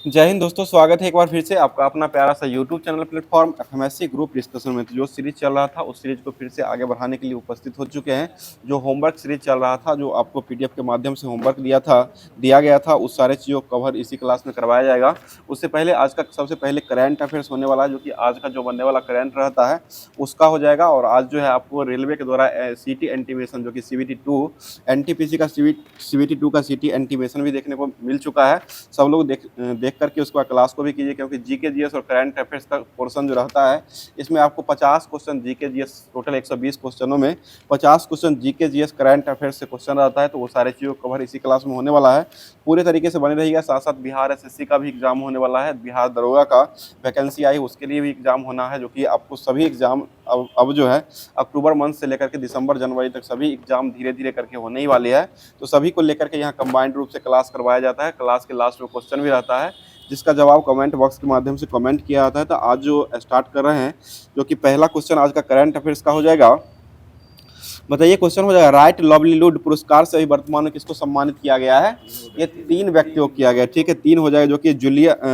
जय हिंद दोस्तों, स्वागत है एक बार फिर से आपका अपना प्यारा सा YouTube channel platform FMSC group discussion में। तो जो सीरीज चल रहा था उस सीरीज को फिर से आगे बढ़ाने के लिए उपस्थित हो चुके हैं। जो होमवर्क सीरीज चल रहा था, जो आपको पीडीएफ के माध्यम से होमवर्क दिया गया था, उस सारे चीज़ों को कवर इसी क्लास में करवाया जाएगा। उससे पहले आज का सबसे पहले करंट अफेयर्स होने वाला है, जो कि आज का जो बनने वाला करंट रहता है उसका हो जाएगा। और आज जो है आपको रेलवे के द्वारा सीटी इंटीमेशन, जो कि CBT-2 एनटीपीसी का CBT-2 का सिटी इंटीमेशन भी देखने को मिल चुका है। सब लोग देख करके उसका क्लास को भी कीजिए, क्योंकि जीके जीएस और करंट अफेयर्स का पोर्शन जो रहता है इसमें आपको 50 क्वेश्चन जीके जीएस, टोटल 120 क्वेश्चनों में 50 question GK GS current affairs से क्वेश्चन रहता है। तो वो सारे चीज़ों को कवर इसी क्लास में होने वाला है। पूरे तरीके से बने रहिएगा। साथ साथ बिहार एसएससी का भी एग्जाम होने वाला है। बिहार दरोगा का वैकेंसी आई, उसके लिए भी एग्जाम होना है, जो कि आपको सभी एग्जाम अब जो है अक्टूबर मंथ से लेकर के दिसंबर जनवरी तक सभी एग्जाम धीरे धीरे करके होने ही वाले हैं। तो सभी को लेकर के यहाँ कंबाइंड रूप से क्लास करवाया जाता है। क्लास के लास्ट में क्वेश्चन भी रहता है, जिसका जवाब कमेंट बॉक्स के माध्यम से कमेंट किया जाता है। तो आज जो स्टार्ट कर रहे हैं, जो कि पहला क्वेश्चन आज का करंट अफेयर्स का हो जाएगा। बताइए, क्वेश्चन हो जाएगा, राइट लवलीहुड पुरस्कार से अभी वर्तमान में किसको सम्मानित किया गया है? ये 3 व्यक्तियों को किया गया, ठीक है। 3 हो जाएगा, जो कि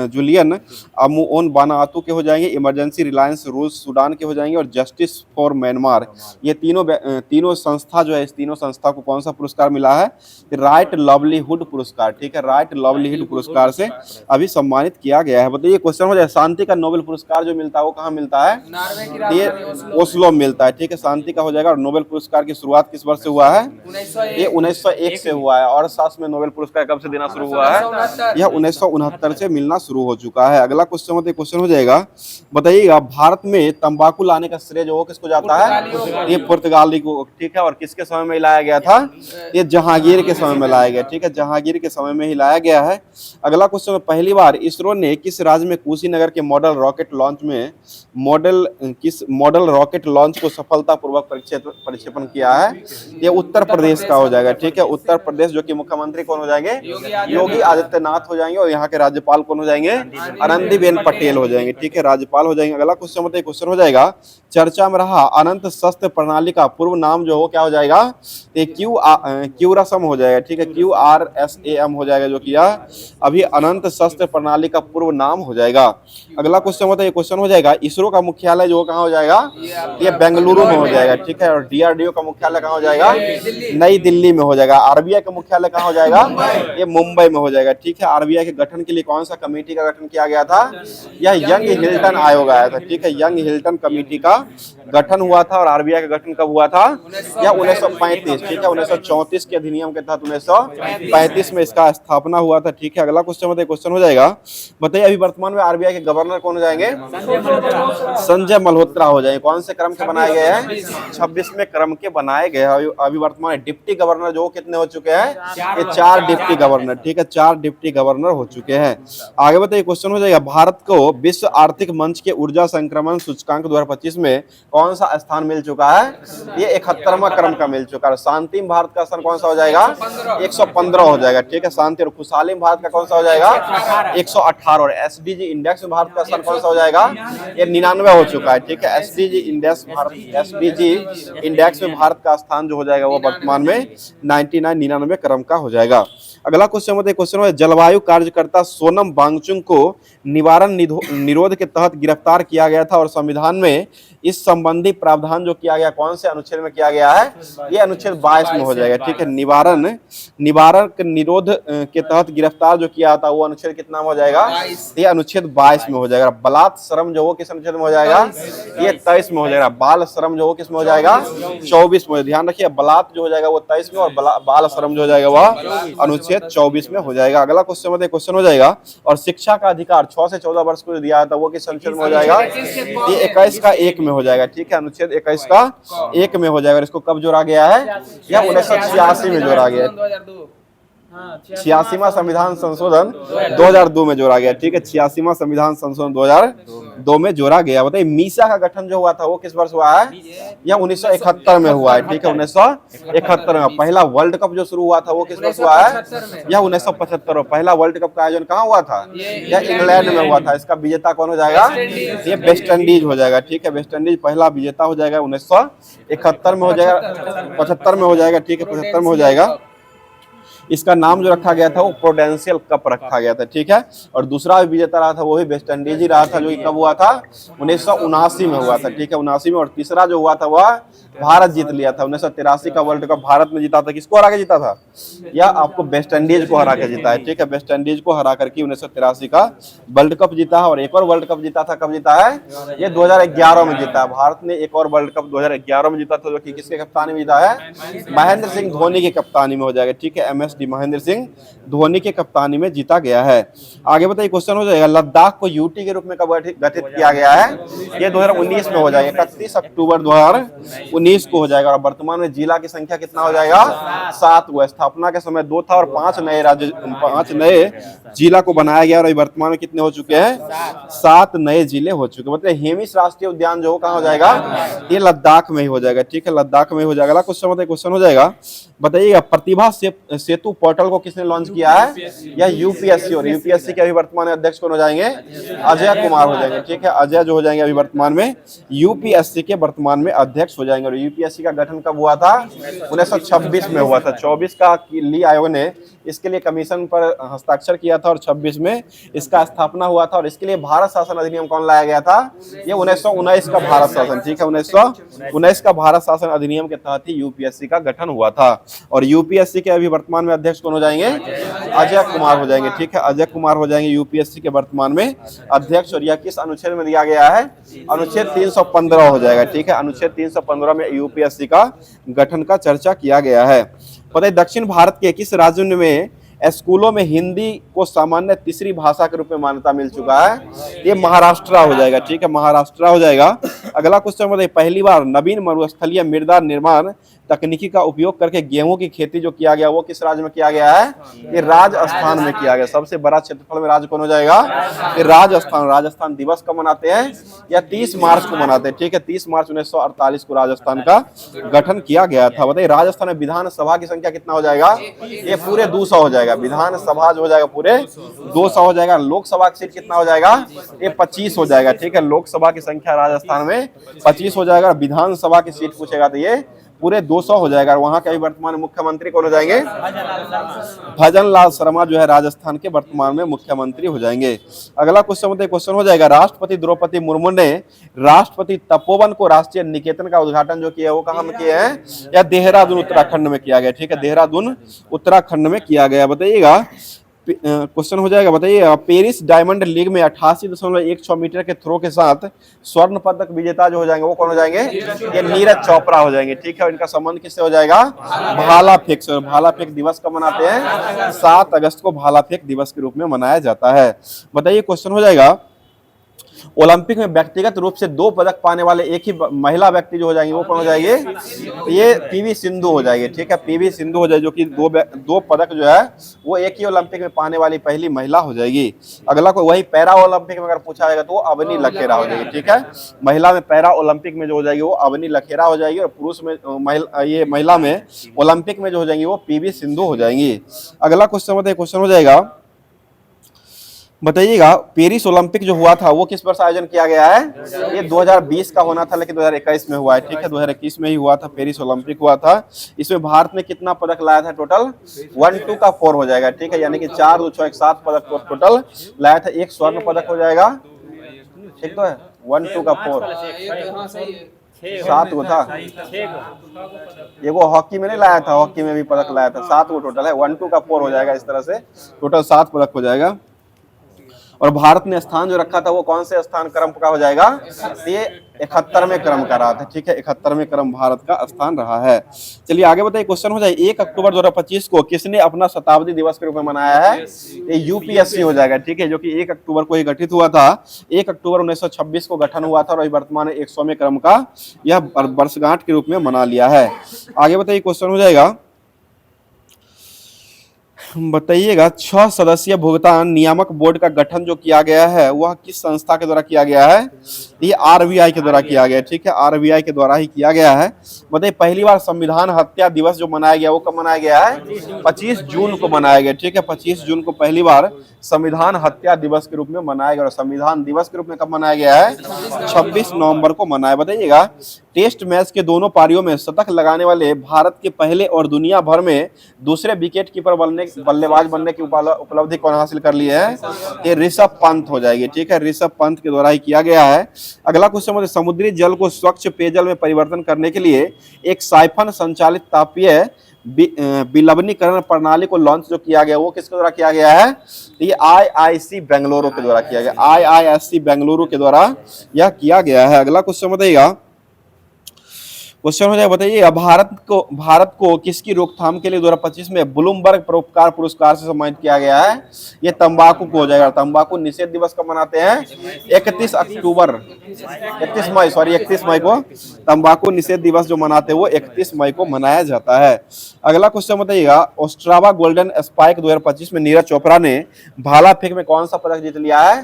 जुलियन अमुओन बानातू के हो जाएंगे, इमरजेंसी रिलायंस रूस सूडान के हो जाएंगे, और जस्टिस फॉर म्यांमार। ये तीनों संस्था जो है, इस तीनों संस्था को कौन सा पुरस्कार मिला है? राइट लवलीहुड पुरस्कार, ठीक है। राइट लवलीहुड पुरस्कार से अभी सम्मानित किया गया है। बताइए, क्वेश्चन हो जाए, शांति का नोबेल पुरस्कार जो मिलता है वो कहाँ मिलता है? ये ओस्लो में मिलता है, ठीक है। शांति का हो जाएगा। और नोबेल पुरस्कार की शुरुआत किस वर्ष से हुआ है? ये 1901 से हुआ है। और साथ में नोबेल पुरस्कार कब से देना शुरू हुआ है? यह 1969 से मिलना शुरू हो चुका है। अगला क्वेश्चन हो जाएगा, बताइएगा, भारत में तंबाकू लाने का श्रेय जो किसको जाता है? ये पुर्तगाली को, ठीक है। और किसके समय में लाया गया था? ये जहांगीर के समय में लाया गया, ठीक है। जहांगीर के समय में ही लाया गया है। अगला क्वेश्चन, पहली बार इसरो ने किस राज्य में कुशीनगर के मॉडल रॉकेट लॉन्च को सफलतापूर्वक प्रक्षेपण किया है? ये उत्तर प्रदेश का हो जाएगा, ठीक है। उत्तर प्रदेश, जो कि मुख्यमंत्री कौन हो जाएंगे? योगी आदित्यनाथ हो जाएंगे। और यहाँ के राज्यपाल कौन हो जाएंगे? आनंदीबेन पटेल हो जाएंगे, ठीक है, राज्यपाल हो जाएंगे। अगला क्वेश्चन हो जाएगा, चर्चा में रहा अनंत शस्त्र प्रणाली का पूर्व नाम जो हो क्या हो जाएगा? ये क्यूरसम हो जाएगा, ठीक है। QRSAM हो जाएगा, जो कि यह अभी अनंत शस्त्र प्रणाली का पूर्व नाम हो जाएगा। अगला क्वेश्चन हो जाएगा, इसरो का मुख्यालय जो कहाँ हो जाएगा? ये बेंगलुरु में हो जाएगा, ठीक है। और DRDO का मुख्यालय कहाँ हो जाएगा? नई दिल्ली में हो जाएगा। RBI का मुख्यालय कहाँ हो जाएगा? ये मुंबई में हो जाएगा, ठीक है। RBI के गठन के लिए कौन सा कमेटी का गठन किया गया था? यह यंग हिल्टन आयोग आया था, ठीक है। यंग हिल्टन कमेटी का गठन हुआ था। और RBI का गठन कब हुआ था? यह 1935, ठीक है। 1934 के अधिनियम के तहत 1935 में इसका स्थापना हुआ था, ठीक है। अगला क्वेश्चन हो जाएगा, बताइए, अभी वर्तमान में RBI के गवर्नर कौन हो जाएंगे? संजय मल्होत्रा हो जाएंगे। कौन से क्रम के बनाए गए हैं? 26वें क्रम के बनाए गए हैं। अभी वर्तमान डिप्टी गवर्नर जो कितने हो चुके हैं? ये 4 डिप्टी गवर्नर, ठीक है। 4 डिप्टी गवर्नर हो चुके हैं। आगे बताइए, क्वेश्चन हो जाएगा, भारत को विश्व आर्थिक मंच के ऊर्जा संक्रमण सूचकांक 2025 में कौन सा स्थान मिल चुका है? ये 71वां क्रम का मिल चुका है। शांति में भारत का स्थान कौन सा हो जाएगा? 115 हो जाएगा, ठीक है। शांति और खुशहाली में भारत का कौन सा हो जाएगा? 118। और SDG इंडेक्स में भारत का स्थान कौन सा हो जाएगा? ये 99 हो चुका है, ठीक है। SDG इंडेक्स में भारत का स्थान जो हो जाएगा वो वर्तमान में 99 क्रम का हो जाएगा। अगला क्वेश्चन है, जलवायु कार्यकर्ता सोनम वांगचुक को निवारण निरोध के तहत गिरफ्तार किया गया था। और संविधान में इस संबंधी प्रावधान जो किया गया कौन से अनुच्छेद में किया गया है? ये अनुच्छेद 22 में हो जाएगा, ठीक है। निवारण निरोध के तहत गिरफ्तार जो किया था वो अनुच्छेद कितना हो जाएगा? ये अनुच्छेद 22 में हो जाएगा। बलात् श्रम जो हो किस अनुच्छेद में हो जाएगा? ये 23 में हो जाएगा। बाल श्रम जो हो किस में हो जाएगा? 24 में। ध्यान रखिए, बलात् जो हो जाएगा वो 23 में, और बाल श्रम जो हो जाएगा वह अनुच्छेद 24 में हो जाएगा। अगला क्वेश्चन हो जाएगा, और शिक्षा का अधिकार 6 से 14 वर्ष को दिया था वो किस अनुच्छेद में हो जाएगा? ये 21 का 1 में हो जाएगा, ठीक है। अनुच्छेद 21 का 1 में हो जाएगा। इसको कब जोड़ा गया है? यह 1986 में जोड़ा गया है। 86वां संविधान संशोधन 2002 में जोड़ा गया, ठीक है। 86वां संविधान संशोधन 2002 में जोड़ा गया। बताइए, मीसा का गठन जो हुआ था वो किस वर्ष हुआ है? यह 1971 में हुआ है, ठीक है। 1971 में। पहला वर्ल्ड कप जो शुरू हुआ था वो किस वर्ष हुआ है? यह 1975 में। पहला वर्ल्ड कप का आयोजन कहाँ हुआ था? यह इंग्लैंड में हुआ था। इसका विजेता कौन हो जाएगा? ये वेस्ट इंडीज हो जाएगा, ठीक है। वेस्ट इंडीज पहला विजेता हो जाएगा। 1971 में हो जाएगा, 75 में हो जाएगा, ठीक है। 75 में हो जाएगा। इसका नाम जो रखा गया था वो प्रोडेंशियल कप रखा गया था, ठीक है। और दूसरा विजेता रहा था वो भी वेस्ट इंडीज ही रहा था, जो कि कब हुआ था, 1979 में हुआ था, ठीक है, 79 में। और तीसरा जो हुआ था वह भारत जीत लिया था, 1983 का वर्ल्ड कप भारत में जीता था। किसको हरा के जीता था, या आपको वेस्ट इंडीज को हरा के जीता है, ठीक है, वेस्ट इंडीज को हरा करके 1983 का वर्ल्ड कप जीता है। और एक और वर्ल्ड कप जीता था, कब जीता है, ये 2011 में जीता है। भारत ने एक और वर्ल्ड कप 2011 में जीता था, जो कि किसके कप्तानी में जीता है, महेंद्र सिंह धोनी की कप्तानी में हो जाएगा, ठीक है, MSD महेंद्र सिंह धोनी के कप्तानी में जीता गया है। आगे बताइए क्वेश्चन हो जाएगा, लद्दाख को यूटी के रूप में कब गठित किया गया है, ये 2019 में हो जाएगा, 31 अक्टूबर 2019 को हो जाएगा। और वर्तमान में जिला की संख्या कितना हो जाएगा, 7 हुआ। स्थापना के समय 2 था और 5 नए जिला को बनाया गया, और वर्तमान में कितने हो चुके हैं, 7 नए जिले हो चुके हैं। मतलब हेमिस राष्ट्रीय उद्यान जो कहाँ हो जाएगा, ये लद्दाख में ही हो जाएगा, ठीक है, लद्दाख में ही हो जाएगा। अगला क्वेश्चन हो जाएगा, बताइएगा प्रतिभा सेतु पोर्टल को किसने लॉन्च किया है, या यूपीएससी। और यूपीएससी के अभी वर्तमान अध्यक्ष कौन हो जाएंगे, अजय कुमार हो जाएंगे, ठीक है, अजय जो हो जाएंगे अभी वर्तमान में यूपीएससी के वर्तमान में अध्यक्ष हो जाएंगे। और यूपीएससी का गठन कब हुआ था, 1926 में हुआ था। 24 का ली आयोग ने इसके लिए कमीशन पर हस्ताक्षर किया था, और 26 में इसका स्थापना हुआ था। और इसके लिए भारत शासन अधिनियम कौन लाया गया था, ये 1919 का भारत शासन, ठीक है, 1919 का भारत शासन अधिनियम के तहत ही यूपीएससी का गठन हुआ था। और यूपीएससी के अभी वर्तमान में अध्यक्ष कौन हो जाएंगे, अजय कुमार हो जाएंगे, ठीक है, अजय कुमार हो जाएंगे यूपीएससी के वर्तमान में अध्यक्ष। और यह किस अनुच्छेद में दिया गया है, अनुच्छेद 315 हो जाएगा, ठीक है, अनुच्छेद 315 में यूपीएससी का गठन का चर्चा किया गया है। पता है दक्षिण भारत के किस राज्य में स्कूलों में हिंदी को सामान्य तीसरी भाषा के रूप में मान्यता मिल चुका है, ये महाराष्ट्र हो जाएगा, ठीक है, महाराष्ट्र हो जाएगा। अगला क्वेश्चन बताइए, पहली बार नवीन मरुस्थलीय मृदा निर्माण तकनीकी का उपयोग करके गेहूं की खेती जो किया गया वो किस राज्य में किया गया है, ये राजस्थान में किया गया। सबसे बड़ा क्षेत्रफल में राज्य कौन हो जाएगा, ये राजस्थान। राजस्थान दिवस कब मनाते हैं, या 30 मार्च को मनाते हैं, ठीक है, 30 मार्च 1948 को राजस्थान का गठन किया गया था। बताइए राजस्थान में विधानसभा की संख्या कितना हो जाएगा, ये पूरे 200 हो जाएगा, विधानसभा जो हो जाएगा पूरे 200 हो जाएगा। लोकसभा की सीट कितना हो जाएगा, ये 25 हो जाएगा, ठीक है, लोकसभा की संख्या राजस्थान में 25 हो जाएगा। विधानसभा की सीट पूछेगा तो ये पूरे 200 हो जाएगा। और वहां के वर्तमान मुख्यमंत्री कौन हो जाएंगे, भजन लाल शर्मा जो है राजस्थान के वर्तमान में मुख्यमंत्री हो जाएंगे। अगला क्वेश्चन हो जाएगा, राष्ट्रपति द्रौपदी मुर्मू ने राष्ट्रपति तपोवन को राष्ट्रीय निकेतन का उद्घाटन जो किया है वो कहाँ में किया है, या देहरादून उत्तराखंड में किया गया, ठीक है, देहरादून उत्तराखंड में किया गया। बताइएगा क्वेश्चन हो जाएगा, बताइए पेरिस डायमंड लीग में 88.16 मीटर के थ्रो के साथ स्वर्ण पदक विजेता जो हो जाएंगे वो कौन हो जाएंगे, ये नीरज चोपड़ा हो जाएंगे, ठीक है। इनका संबंध किससे हो जाएगा, भाला फेंक से। भाला फेंक दिवस कब मनाते हैं, 7 अगस्त को भाला फेंक दिवस के रूप में मनाया जाता है। बताइए क्वेश्चन हो जाएगा, ओलंपिक में व्यक्तिगत रूप से 2 पदक पाने वाले एक ही महिला व्यक्ति जो हो जाएंगे वो कौन हो जाएंगे, ये पीवी सिंधु हो जाएगी, ठीक है, पीवी सिंधु हो जाएगी, जो कि दो पदक जो है वो एक ही ओलंपिक में पाने वाली पहली महिला हो जाएगी। अगला कोई वही पैरा ओलंपिक में अगर पूछा जाएगा तो वो अवनी लखेरा हो जाएगी, ठीक है, महिला में पैरा ओलंपिक में जो हो जाएगी वो अवनी लखेरा हो जाएगी। और पुरुष में महिला में ओलंपिक में जो हो जाएंगी वो पीवी सिंधु हो जाएंगी। अगला क्वेश्चन हो जाएगा, बताइएगा पेरिस ओलंपिक जो हुआ था वो किस वर्ष आयोजन किया गया है, ये 2020 का होना था लेकिन 2021 में हुआ है, ठीक है, 2021 में ही हुआ था, पेरिस ओलंपिक हुआ था। इसमें भारत ने कितना पदक लाया था, टोटल 1 2 का 4 हो जाएगा, ठीक है, यानी कि 4 2 6 7 पदक टोटल लाया था। एक स्वर्ण पदक हो जाएगा, ठीक तो है, 1 2 का 4 7 गो था, ये वो हॉकी में नहीं लाया था, हॉकी में भी पदक लाया था, 7 गो टोटल है, 1 2 का 4 हो जाएगा, इस तरह से टोटल 7 पदक हो जाएगा। और भारत ने स्थान जो रखा था वो कौन से स्थान क्रम का हो जाएगा, ये 71वें क्रम का रहा था, ठीक है, 71वें क्रम भारत का स्थान रहा है। चलिए आगे बताइए क्वेश्चन हो जाए, 1 अक्टूबर 2025 को किसने अपना शताब्दी दिवस के रूप में मनाया है, ये यूपीएससी हो जाएगा, ठीक है, जो कि 1 अक्टूबर को ही गठित हुआ था, 1 अक्टूबर 1926 को गठन हुआ था और वर्तमान 100वें क्रम का यह वर्षगांठ के रूप में मना लिया है। आगे बताइए क्वेश्चन हो जाएगा, बताइएगा 6 सदस्यीय भुगतान नियामक बोर्ड का गठन जो किया गया है वह किस संस्था के द्वारा किया गया है, ये आरबीआई के द्वारा किया गया है, ठीक है, आरबीआई के द्वारा ही किया गया है। बताइए पहली बार संविधान हत्या दिवस जो मनाया गया वो कब मनाया गया है, 25 जून को मनाया गया, ठीक है, 25 जून को पहली बार संविधान हत्या दिवस के रूप में मनाया गया। और संविधान दिवस के रूप में कब मनाया गया है, 26 नवंबर को मनाया। बताइएगा टेस्ट मैच के दोनों पारियों में शतक लगाने वाले भारत के पहले और दुनिया भर में दूसरे विकेट कीपर बल्लेबाज बनने की उपलब्धि कौन हासिल कर ली है? ये ऋषभ पंत हो जाएगी। ठीक है, ऋषभ पंत के द्वारा ही किया गया है। अगला क्वेश्चन है, समुद्री जल को स्वच्छ पेयजल में परिवर्तन करने के लिए एक साइफन संचालित तापीय विलवनीकरण प्रणाली को लॉन्च जो किया गया वो किसके द्वारा किया गया है? ये आईआईसी बेंगलुरु के द्वारा किया गया, आईआईएससी बेंगलुरु के द्वारा यह किया गया है। अगला क्वेश्चन बताइएगा, क्वेश्चन हो जाए, बताइए भारत को किसकी रोकथाम के लिए 2025 में ब्लूमबर्ग परोपकार पुरस्कार से सम्मानित किया गया है? ये तंबाकू को हो जाएगा। तंबाकू निषेध दिवस कब मनाते हैं? 31 मई को तंबाकू निषेध दिवस जो मनाते हैं वो 31 मई को मनाया जाता है। अगला क्वेश्चन बताइएगा, ओस्ट्रावा गोल्डन स्पाइक 2025 में नीरज चोपड़ा ने भाला फेंक में कौन सा पदक जीत लिया है?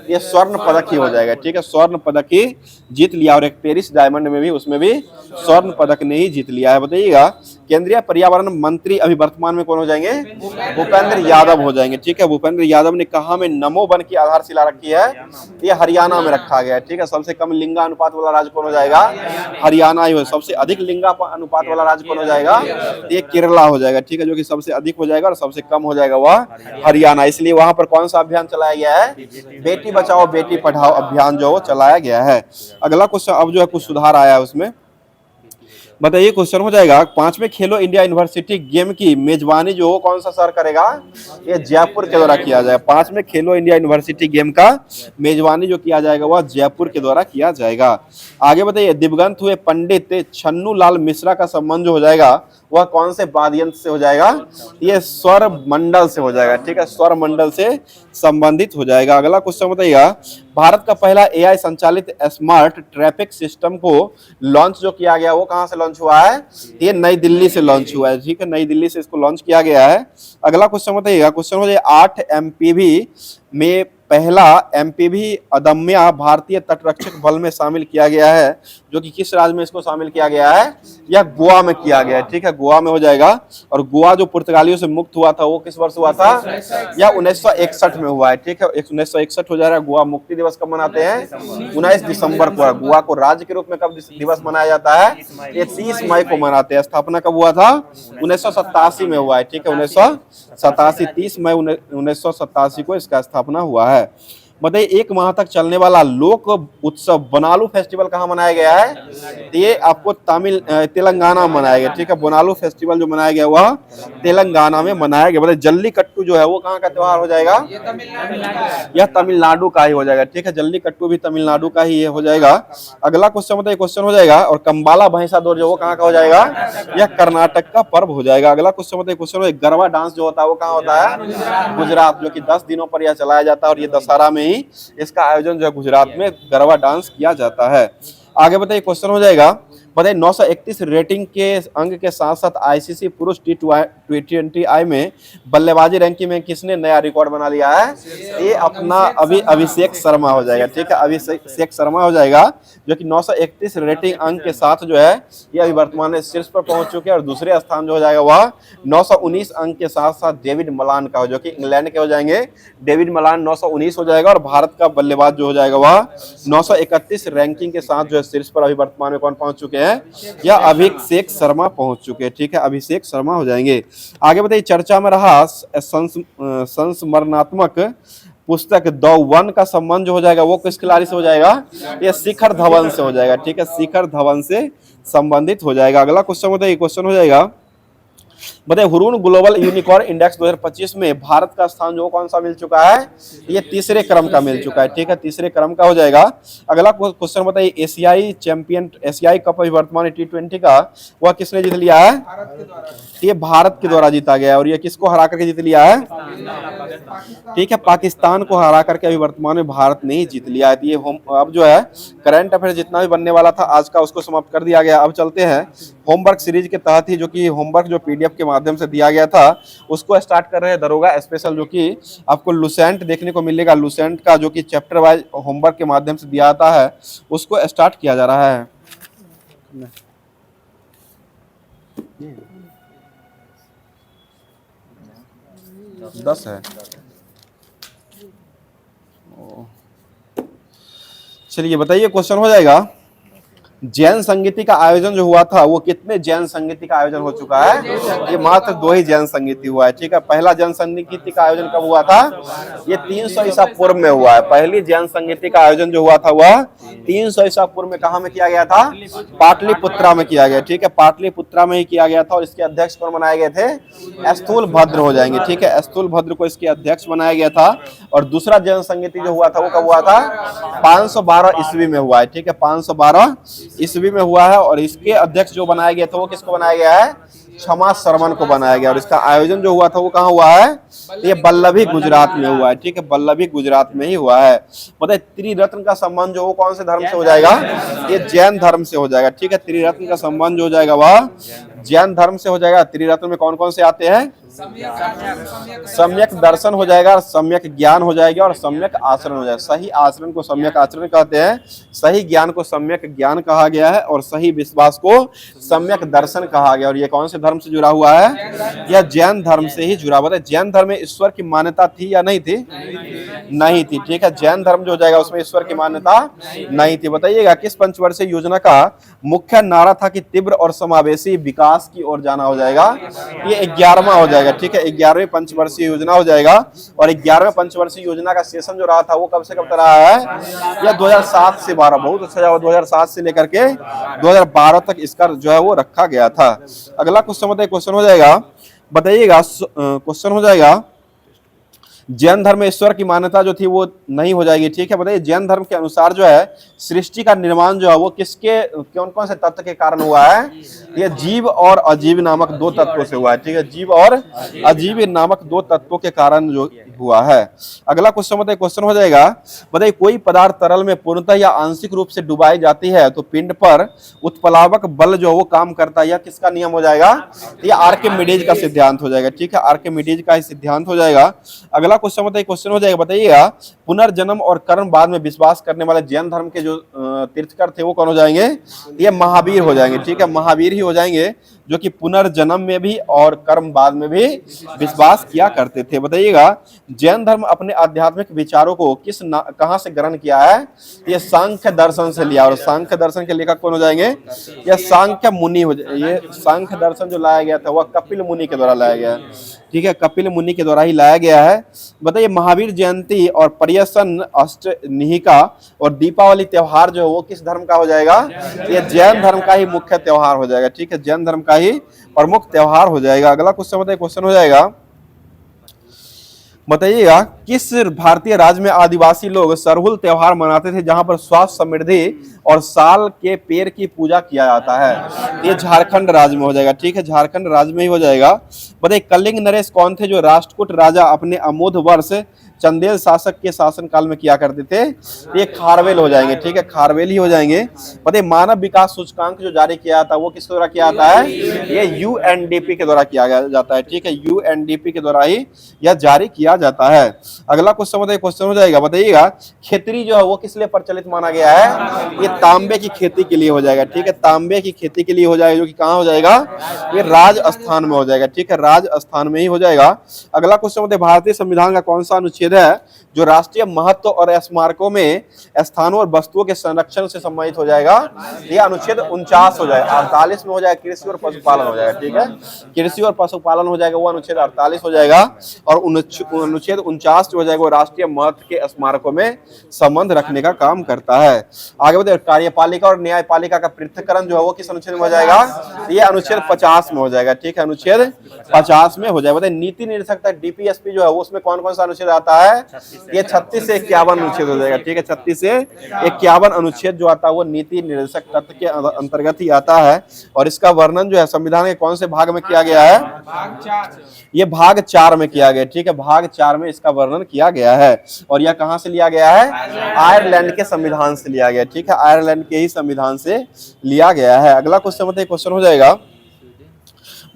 ये स्वर्ण पदक ही हो जाएगा। ठीक है, स्वर्ण पदक ही जीत लिया, और एक पेरिस डायमंड में भी उसमें भी स्वर्ण पदक ने ही जीत लिया है। बताइएगा, केंद्रीय पर्यावरण मंत्री अभी वर्तमान में कौन हो जाएंगे? भूपेंद्र यादव हो जाएंगे। ठीक है, भूपेंद्र यादव ने कहा में नमो वन की आधारशिला रखी है? ये हरियाणा में रखा गया है। ठीक है, सबसे कम लिंगानुपात वाला राज्य कौन हो जाएगा? हरियाणा ही हो। सबसे अधिक लिंगानुपात वाला राज्य कौन हो जाएगा? ये केरला हो जाएगा। ठीक है, जो कि सबसे अधिक हो जाएगा और सबसे कम हो जाएगा वह हरियाणा। इसलिए वहां पर कौन सा अभियान चलाया गया है? बेटी बचाओ बेटी पढ़ाओ अभियान जो चलाया गया है। अगला क्वेश्चन अब जो है कुछ सुधार आया है उसमें, बताइए। क्वेश्चन हो जाएगा, 5वें खेलो इंडिया यूनिवर्सिटी गेम की मेजबानी जो कौन सा शहर करेगा? ये जयपुर के द्वारा किया जाएगा। 5वें खेलो इंडिया यूनिवर्सिटी गेम का मेजबानी जो किया जाएगा वह जयपुर के द्वारा किया जाएगा। आगे बताइए, दिवंगत हुए पंडित छन्नू लाल मिश्रा का संबंध जो हो जाएगा वह कौन से वाद्य यंत्र से हो जाएगा? ये स्वर मंडल से हो जाएगा। ठीक है, स्वर मंडल से संबंधित हो जाएगा। अगला क्वेश्चन बताइएगा, भारत का पहला एआई संचालित स्मार्ट ट्रैफिक सिस्टम को लॉन्च जो किया गया वो कहां से लॉन्च हुआ है? ये नई दिल्ली से लॉन्च हुआ है। ठीक है, नई दिल्ली से इसको लॉन्च किया गया है। अगला क्वेश्चन बताइएगा, क्वेश्चन हो जाए 8 एमपीवी में पहला एमपीवी अदम्य भारतीय तटरक्षक बल में शामिल किया गया है, जो कि किस राज्य में इसको शामिल किया गया है? यह गोवा में किया गया है। ठीक है, गोवा में हो जाएगा। और गोवा जो पुर्तगालियों से मुक्त हुआ था वो किस वर्ष हुआ था? यह 1961 में हुआ है। ठीक है, 1961 हो जाएगा। गोवा मुक्ति दिवस कब मनाते हैं? 19 दिसंबर को। गोवा को राज्य के रूप में कब दिवस मनाया जाता है? ये 30 मई को मनाते हैं। स्थापना कब हुआ था? 1987 में हुआ है। ठीक है, 1987, 30 मई 1987 को इसका स्थापना हुआ है। बताइए, 1 माह तक चलने वाला लोक उत्सव बोनालू फेस्टिवल कहाँ मनाया गया है? ये आपको तेलंगाना में मनाया गया। ठीक है, बोनालू फेस्टिवल जो मनाया गया वह तेलंगाना में मनाया गया। बताइए, जल्लीकट्टू जो है वो कहाँ का त्योहार हो जाएगा? यह तमिलनाडु का ही हो जाएगा। ठीक है, जल्लीकट्टू भी तमिलनाडु का ही हो जाएगा। अगला क्वेश्चन बताइए, क्वेश्चन हो जाएगा, और कंबाला भैंसा दौड़ जो वो कहाँ का हो जाएगा? यह कर्नाटक का पर्व हो जाएगा। अगला क्वेश्चन बताइए, क्वेश्चन गरबा डांस जो होता है वो कहाँ होता है? गुजरात, जो कि 10 दिनों पर यह चलाया जाता है, और ये दशहरा में ही इसका आयोजन जो है गुजरात में गरबा डांस किया जाता है। आगे बताइए, क्वेश्चन हो जाएगा, बताइए 931 रेटिंग के अंक के साथ साथ आईसीसी पुरुष T20I में बल्लेबाजी रैंकिंग में किसने नया रिकॉर्ड बना लिया है? ये अपना अभिषेक शर्मा हो जाएगा। ठीक है, अभिषेक शर्मा हो जाएगा, जो कि 931 रेटिंग अंक के साथ जो है ये अभी वर्तमान में शीर्ष पर पहुंच चुके हैं। और दूसरे स्थान जो हो जाएगा वह 919 अंक के साथ साथ डेविड मलान का हो, जो कि इंग्लैंड के हो जाएंगे। डेविड मलान 919 हो जाएगा, और भारत का बल्लेबाज जो हो जाएगा वह 931 रैंकिंग के साथ जो है शीर्ष पर अभी वर्तमान में कौन पहुंच चुके हैं? या अभिषेक शर्मा पहुंच चुके हैं। ठीक है, अभिषेक शर्मा हो जाएंगे। आगे बताइए, चर्चा में रहा संस्मरणात्मक पुस्तक द वन का संबंध जो हो जाएगा वो किस खिलाड़ी से हो जाएगा? ये शिखर धवन से हो जाएगा। ठीक है, शिखर धवन से संबंधित हो जाएगा। अगला क्वेश्चन बताइए, क्वेश्चन हो जाएगा, बताइए हुरून ग्लोबल यूनिकॉर्न इंडेक्स 2025 में भारत का स्थान जो कौन सा मिल चुका है? ये तीसरे क्रम का मिल चुका है। ठीक है, तीसरे क्रम का हो जाएगा। अगला क्वेश्चन बताइए, एशियाई कप वर्तमान T20 का वह किसने जीत लिया है? ये भारत के द्वारा जीता गया है। और ये किसको हरा करके जीत लिया है? ठीक है, पाकिस्तान को हरा करके अभी वर्तमान में भारत ने ही जीत लिया है। ये अब जो है करंट अफेयर जितना भी बनने वाला था आज का उसको समाप्त कर दिया गया। अब चलते हैं होमवर्क सीरीज के तहत ही, जो कि होमवर्क जो पीडीएफ के माध्यम से दिया गया था उसको स्टार्ट कर रहे हैं दरोगा स्पेशल, जो कि आपको लुसेंट देखने को मिलेगा। लुसेंट का जो कि चैप्टर वाइज होमवर्क के माध्यम से दिया जाता है उसको स्टार्ट किया जा रहा है। 10 है। चलिए बताइए, क्वेश्चन हो जाएगा, जैन संगीति का आयोजन जो हुआ था वो कितने जैन संगीति का आयोजन हो चुका है? ये मात्र 2 ही जैन संगीति हुआ है, ठीक है। पहला जैन संगीति का आयोजन कब हुआ था? ये 300 ईसा पूर्व में हुआ है। पहली जैन संगीति का आयोजन जो हुआ था वह 300 ईसा पूर्व में कहाँ में किया गया था? पाटलिपुत्रा में किया गया, ठीक है। पाटलिपुत्रा में ही किया गया था और इसके अध्यक्ष कौन बनाए गए थे? स्थूलभद्र हो जाएंगे, ठीक है। स्थूलभद्र को इसके अध्यक्ष बनाया गया था। और दूसरा जैन संगीति जो हुआ था वो कब हुआ था? 512 ईस्वी में हुआ है, ठीक है। 512 ईस्वी में हुआ है और इसके अध्यक्ष जो बनाया गया था वो किसको बनाया गया है? क्षमा शर्मन को बनाया गया। और इसका आयोजन जो हुआ था वो कहाँ हुआ है? ये बल्लभी गुजरात में हुआ है, ठीक है। बल्लभी गुजरात में ही हुआ है। मतलब त्रिरत्न का संबंध जो वो कौन से धर्म से हो जाएगा? ये जैन धर्म से हो जाएगा, ठीक है। त्रिरत्न का संबंध जो हो जाएगा वह जैन धर्म से हो जाएगा। त्रिरत्न में कौन कौन से आते हैं? सम्यक दर्शन हो जाएगा, सम्यक ज्ञान हो जाएगा और सम्यक आचरण हो जाएगा। सही आचरण को सम्यक आचरण कहते हैं, सही ज्ञान को सम्यक ज्ञान कहा गया है और सही विश्वास को सम्यक दर्शन कहा गया। और ये कौन से धर्म से जुड़ा हुआ है? यह जैन धर्म से ही जुड़ा हुआ है। जैन धर्म में ईश्वर की मान्यता थी या नहीं थी? नहीं थी, ठीक है। जैन धर्म जो हो जाएगा उसमें ईश्वर की मान्यता नहीं थी। बताइएगा किस पंचवर्षीय योजना का मुख्य नारा था कि तीव्र और समावेशी विकास की ओर जाना हो जाएगा? ये 11वां हो जाएगा, ठीक है। 11वीं पंचवर्षीय योजना हो जाएगा। और 11वें पंचवर्षीय योजना का सेशन जो रहा था वो कब से कब तक रहा है? यह 2007 से 12, बहुत अच्छा जवाब। 2007 से लेकर के 2012 तक इसका जो है वो रखा गया था। अगला क्वेश्चन हो जाएगा, बताइएगा क्वेश्चन हो जाएगा, जैन धर्म में ईश्वर की मान्यता जो थी वो नहीं हो जाएगी, ठीक है। बताइए जैन धर्म के अनुसार जो है सृष्टि का निर्माण जो है वो किसके कौन कौन से तत्व के कारण हुआ है? ये जीव और अजीव नामक 2 तत्वों से हुआ है, ठीक है। जीव और अजीव नामक 2 तत्वों के कारण जो हुआ है। अगला क्वेश्चन हो जाएगा, बताइए कोई पदार्थ तरल में पूर्णतः या आंशिक रूप से डुबाई जाती है तो पिंड पर उत्प्लावक बल जो वो काम करता है, यह किसका नियम हो जाएगा? ये आर्किमिडीज का सिद्धांत हो जाएगा, ठीक है। आर्किमिडीज का ही सिद्धांत हो जाएगा। अगला क्वेश्चन हो जाएगा, बताइएगा पुनर्जन्म और कर्म बाद में विश्वास करने वाले जैन धर्म के जो तीर्थकर थे वो कौन हो जाएंगे? ये महावीर हो जाएंगे, ठीक है। महावीर ही हो जाएंगे जो कि पुनर्जन्म में भी और कर्म बाद में भी विश्वास किया करते थे। बताइएगा जैन धर्म अपने आध्यात्मिक विचारों को कहां से ग्रहण किया है? ये सांख्य दर्शन से लिया। और सांख्य दर्शन के लेखक कौन हो जाएंगे? ये सांख्य मुनि हो जाए। ये सांख्य दर्शन जो लाया गया था वह कपिल मुनि के द्वारा लाया गया है, ठीक है। कपिल मुनि के द्वारा ही लाया गया है। बताइए महावीर जयंती और पर्यसन अष्टनिहिका और दीपावली त्योहार जो है वो किस धर्म का हो जाएगा? ये जैन धर्म का ही मुख्य त्योहार हो जाएगा, ठीक है। जैन धर्म का ही प्रमुख त्योहार हो जाएगा। अगला क्वेश्चन हो जाएगा, बताइएगा किस भारतीय राज्य में आदिवासी लोग सरहुल त्योहार मनाते थे जहां पर स्वास्थ्य समृद्धि और साल के पेड़ की पूजा किया जाता है? ये झारखंड राज्य में हो जाएगा, ठीक है। झारखंड राज्य में ही हो जाएगा। बताइए कलिंग नरेश कौन थे जो राष्ट्रकूट राजा अपने अमोध वर्ष चंदेल शासक के शासन काल में किया करते थे? ये खारवेल हो जाएंगे, ठीक है। खारवेल ही हो जाएंगे। बताइए मानव विकास सूचकांक जो जारी किया था वो किसके द्वारा किया जाता है? ये यूएनडीपी के द्वारा किया जाता है, ठीक है। यूएनडीपी के द्वारा ही यह जारी किया जाता है। अगला क्वेश्चन हो जाएगा, बताइएगा खेती जो है वो किस लिए प्रचलित माना गया है? ये तांबे की खेती के लिए हो जाएगा, ठीक है। तांबे की खेती के लिए हो जाएगा जो कि कहाँ हो जाएगा? ये राजस्थान में हो जाएगा, ठीक है। राजस्थान में ही हो जाएगा। अगला क्वेश्चन भारतीय संविधान का कौन सा अनुच्छेद है जो राष्ट्रीय महत्व और स्मारकों में स्थानों और वस्तुओं के संरक्षण से संबंधित हो जाएगा? यह अनुच्छेद 49 हो जाएगा। 48 में हो जाएगा कृषि और पशुपालन हो जाएगा, ठीक है। कृषि और पशुपालन हो जाएगा वो अनुच्छेद 48 हो जाएगा। और अनुच्छेद 49 जो हो जाएगा वो राष्ट्रीय महत्व के स्मारकों में संबंध रखने का काम करता है। आगे बढ़े कार्यपालिका और न्यायपालिका का पृथक्करण जो है वो किस अनुच्छेद में हो जाएगा? ये अनुच्छेद 50 में हो जाएगा, ठीक है। अनुच्छेद 50 में हो जाएगा। नीति निर्देशक डीपीएसपी जो है वो उसमें कौन कौन सा अनुच्छेद आता है? ये 36 से 51 अनुच्छेद हो जाएगा, ठीक है। 36 से 51 अनुच्छेद जो आता है वो नीति निर्देशक तत्व के अंतर्गत ही आता है। और इसका वर्णन जो है संविधान के कौन से भाग में किया गया है? ये भाग 4 में किया गया, ठीक है। भाग 4 में इसका वर्णन किया गया है। और यह कहां से लिया गया है? आयरलैंड के संविधान से लिया गया, ठीक है। आयरलैंड के ही संविधान से लिया गया है। अगला क्वेश्चन हो जाएगा,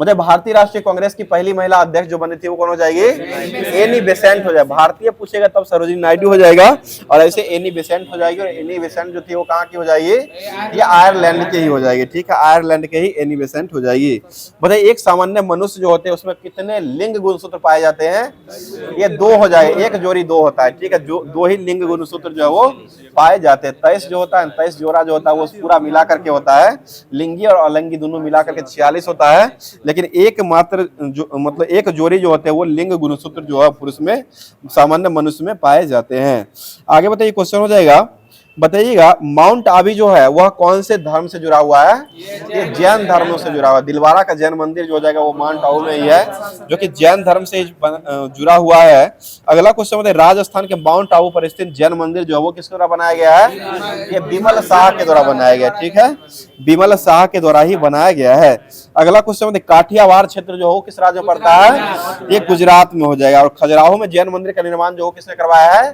मतलब भारतीय राष्ट्रीय कांग्रेस की पहली महिला अध्यक्ष जो बनी थी वो कौन हो जाएगी? एनी बेसेंट हो जाए। भारतीय पूछेगा तब सरोजिनी नायडू हो जाएगा, और ऐसे एनी बेसेंट हो जाएगी। और एनी बेसेंट जो थी वो कहाँ की हो जाएगी? ये आयरलैंड की ही हो जाएगी, ठीक है, आयरलैंड के ही एनी बेसेंट हो जाएगी। बताइए एक सामान्य मनुष्य जो होते हैं उसमें कितने लिंग गुणसूत्र पाए जाते हैं? ये 2 हो जाए, एक जोड़ी 2 होता है, ठीक है, जो 2 ही लिंग गुणसूत्र जो है वो पाए जाते हैं। 23 जो होता है, 23 जोड़ा जो होता है वो पूरा मिला करके होता है, लिंगी और अलिंगी दोनों मिला करके 46 होता है। लेकिन एकमात्र जो मतलब एक जोड़ी जो होते हैं वो लिंग गुणसूत्र जो है पुरुष में, सामान्य मनुष्य में पाए जाते हैं। आगे बताइए क्वेश्चन हो जाएगा, बताइएगा माउंट आबू जो है वह कौन से धर्म से जुड़ा हुआ है? ये जैन धर्मों से जुड़ा हुआ है। दिलवारा का जैन मंदिर जो हो जाएगा वो माउंट आबू में ही है, जो कि जैन धर्म से जुड़ा हुआ है। अगला क्वेश्चन बताइए, राजस्थान के माउंट आबू पर स्थित जैन मंदिर जो है वो किसके द्वारा बनाया गया है? ये बिमल शाह के द्वारा बनाया गया, ठीक है, बिमल शाह के द्वारा ही बनाया गया है। अगला क्वेश्चन बताइए, काठियावाड़ क्षेत्र जो हो किस राज्य में पड़ता है? ये गुजरात में हो जाएगा। और खजुराहो में जैन मंदिर का निर्माण जो हो किसने करवाया है?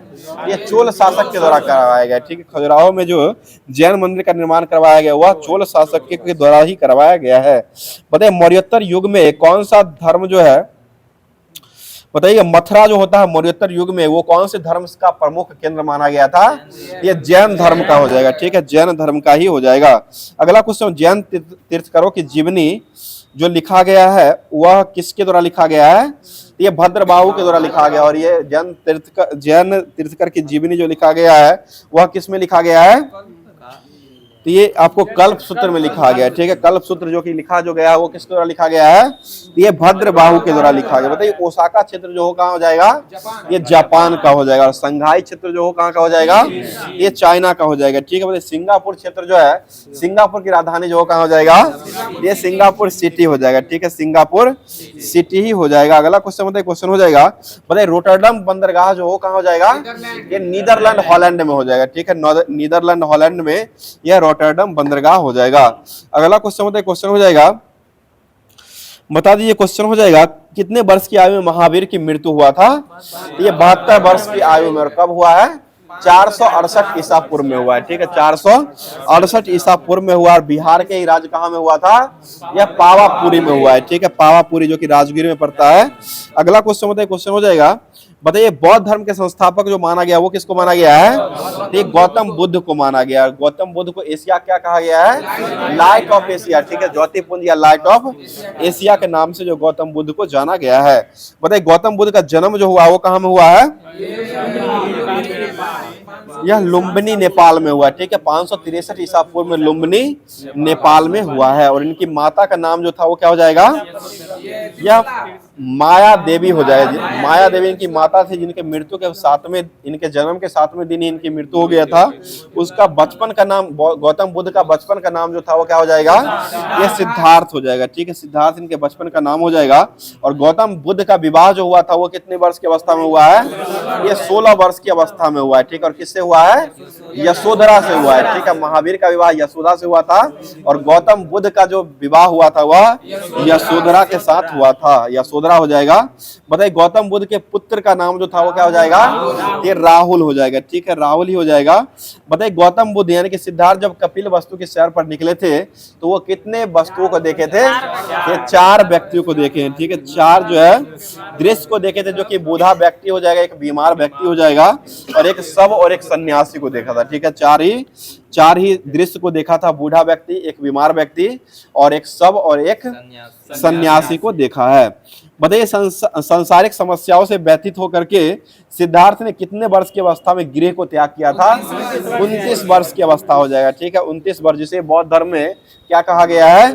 ये चोल शासक के द्वारा करवाया गया, ठीक है, खजुराहो में जो जैन मंदिर का निर्माण करवाया गया वह चोल शासक के द्वारा ही करवाया गया है। बताइए मौर्योत्तर युग में कौन सा धर्म जो है, बताइए मथुरा जो होता है मौर्योत्तर युग में वो कौन से धर्म का प्रमुख केंद्र माना गया था? ये जैन धर्म का हो जाएगा, ठीक है, जैन धर्म का ही हो जाएगा। अगला क्वेश्चन, जैन तीर्थंकरों की जीवनी जो लिखा गया है वह किसके द्वारा लिखा गया है? ये भद्रबाहु के द्वारा लिखा गया। और ये जैन तीर्थंकर की जीवनी जो लिखा गया है वह किस में लिखा गया है? तो ये आपको कल्प सूत्र में लिखा गया, ठीक है, कल्प सूत्र जो कि लिखा जो गया है वो किसके द्वारा लिखा गया है? ये भद्रबाहु के द्वारा लिखा गया। बताइए ओसाका क्षेत्र जो हो कहाँ हो जाएगा? ये जापान का हो जाएगा। और संघाई क्षेत्र जो हो कहाँ का हो जाएगा? ये चाइना का हो जाएगा, ठीक है। बताइए सिंगापुर क्षेत्र जो है, सिंगापुर की राजधानी जो हो कहाँ हो जाएगा? ये सिंगापुर सिटी हो जाएगा, ठीक है, सिंगापुर सिटी ही हो जाएगा। अगला क्वेश्चन बताइए, क्वेश्चन हो जाएगा, बताइए रोटरडम बंदरगाह जो हो कहाँ हो जाएगा? ये नीदरलैंड हॉलैंड में हो जाएगा, ठीक है, नीदरलैंड हॉलैंड में यह रोटरडम बंदरगाह हो जाएगा। अगला क्वेश्चन बताइए, क्वेश्चन हो जाएगा, बता दीजिए क्वेश्चन हो जाएगा, कितने वर्ष की आयु में महावीर की मृत्यु हुआ था? ये 72 वर्ष की आयु में। और कब हुआ है? 468 ईसा पूर्व में हुआ है, ठीक है, 468 ईसा पूर्व में हुआ। और बिहार के ही राज्य कहाँ में हुआ था? यह पावापुरी में हुआ है, ठीक है, पावापुरी जो कि राजगीर में पड़ता है। अगला क्वेश्चन बताइए, क्वेश्चन हो जाएगा, बताइए बौद्ध धर्म के संस्थापक जो माना गया वो किसको माना गया है? ये गौतम बुद्ध को माना गया। गौतम बुद्ध को एशिया क्या कहा गया है? लाइट ऑफ एशिया, ठीक है, ज्योतिपुंज या लाइट ऑफ एशिया के नाम से जो गौतम बुद्ध को जाना गया है। बताइए गौतम बुद्ध का जन्म जो हुआ वो कहाँ में हुआ है? यह लुम्बिनी नेपाल में हुआ, ठीक है, 563 ईसा पूर्व में लुम्बिनी नेपाल में हुआ है। और इनकी माता का नाम जो था वो क्या हो जाएगा? यह माया देवी हो जाएगी। माया देवी इनकी माता थी, जिनके मृत्यु के 7वें, इनके जन्म के 7वें दिन ही इनकी मृत्यु हो गया था। उसका बचपन का नाम, गौतम बुद्ध का बचपन का नाम जो था वो क्या हो जाएगा? ये सिद्धार्थ हो जाएगा, ठीक है, सिद्धार्थ इनके बचपन का नाम हो जाएगा। और गौतम बुद्ध का विवाह जो हुआ था वो कितने वर्ष की अवस्था में हुआ है? ये 16 वर्ष की अवस्था में हुआ है, ठीक है। और किससे हुआ है? यशोधरा से हुआ है, ठीक है, महावीर का विवाह यशोदा से हुआ था। और गौतम बुद्ध का जो विवाह हुआ था वह यशोधरा के साथ हुआ था, यशोधरा हो जाएगा। बताइए गौतम बुद्ध के पुत्र का नाम जो था वो क्या हो जाएगा? ये राहुल हो जाएगा, ठीक है, राहुल ही हो जाएगा। बताइए गौतम बुद्ध यानी कि सिद्धार्थ जब कपिल वस्तु के सैर पर निकले थे तो वो कितने वस्तुओं को देखे थे? ये 4 व्यक्तियों को देखे हैं, ठीक है, 4 जो है दृश्य को देखे थे, जो कि बूढ़ा व्यक्ति हो जाएगा, एक बीमार व्यक्ति हो जाएगा, और एक शव और एक सन्यासी को देखा था, ठीक है, 4 ही दृश्य को देखा था, बूढ़ा व्यक्ति, एक बीमार व्यक्ति और एक शव और एक सन्यासी को देखा है। बताइए सांसारिक समस्याओं से व्यथित होकर के सिद्धार्थ ने कितने वर्ष की अवस्था में गृह को त्याग किया था? 29 वर्ष की अवस्था हो जाएगा, ठीक है, 29 वर्ष, जिसे बौद्ध धर्म में क्या कहा गया है?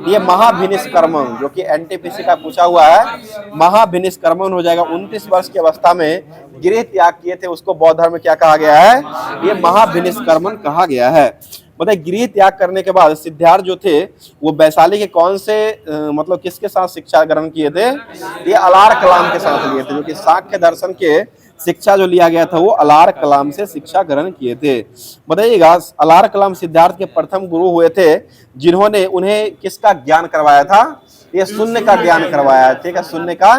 ये महाभिनिष्क्रमण, जो कि एनटीपीसी का पूछा हुआ है, महाभिनिष्क्रमण हो जाएगा। 29 वर्ष की अवस्था में गृह त्याग किए थे, उसको बौद्ध धर्म में क्या कहा गया है? ये महाभिनिष्क्रमण कहा गया है। बताइए गृह त्याग करने के बाद सिद्धार्थ जो थे वो वैशाली के कौन से मतलब किसके साथ शिक्षा ग्रहण किए थे? ये अलार कलाम के साथ लिए थे, जो कि सांख्य दर्शन के शिक्षा जो लिया गया था वो अलार कलाम से शिक्षा ग्रहण किए थे। बताइएगा अलार कलाम सिद्धार्थ के प्रथम गुरु हुए थे, जिन्होंने उन्हें किसका ज्ञान करवाया था? ये शून्य का ज्ञान करवाया है, ठीक है, शून्य का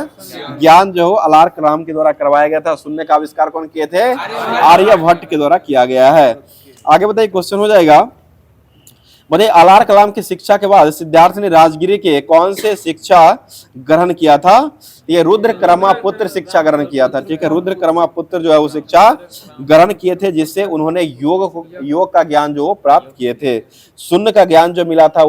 ज्ञान जो अलार कलाम के द्वारा करवाया गया था। शून्य का आविष्कार कौन किए थे? आर्यभट्ट के द्वारा किया गया है। आगे बताइए क्वेश्चन हो जाएगा, मतलब अलार कलाम की शिक्षा के बाद सिद्धार्थ ने राजगिरी के कौन से शिक्षा ग्रहण किया था? ये रुद्र क्रमापुत्र शिक्षा ग्रहण किया था। ठीक है, रुद्र क्रमापुत्र जो है वो शिक्षा ग्रहण किए थे, जिससे उन्होंने योग का ज्ञान जो प्राप्त किए थे। शून्य का ज्ञान जो मिला था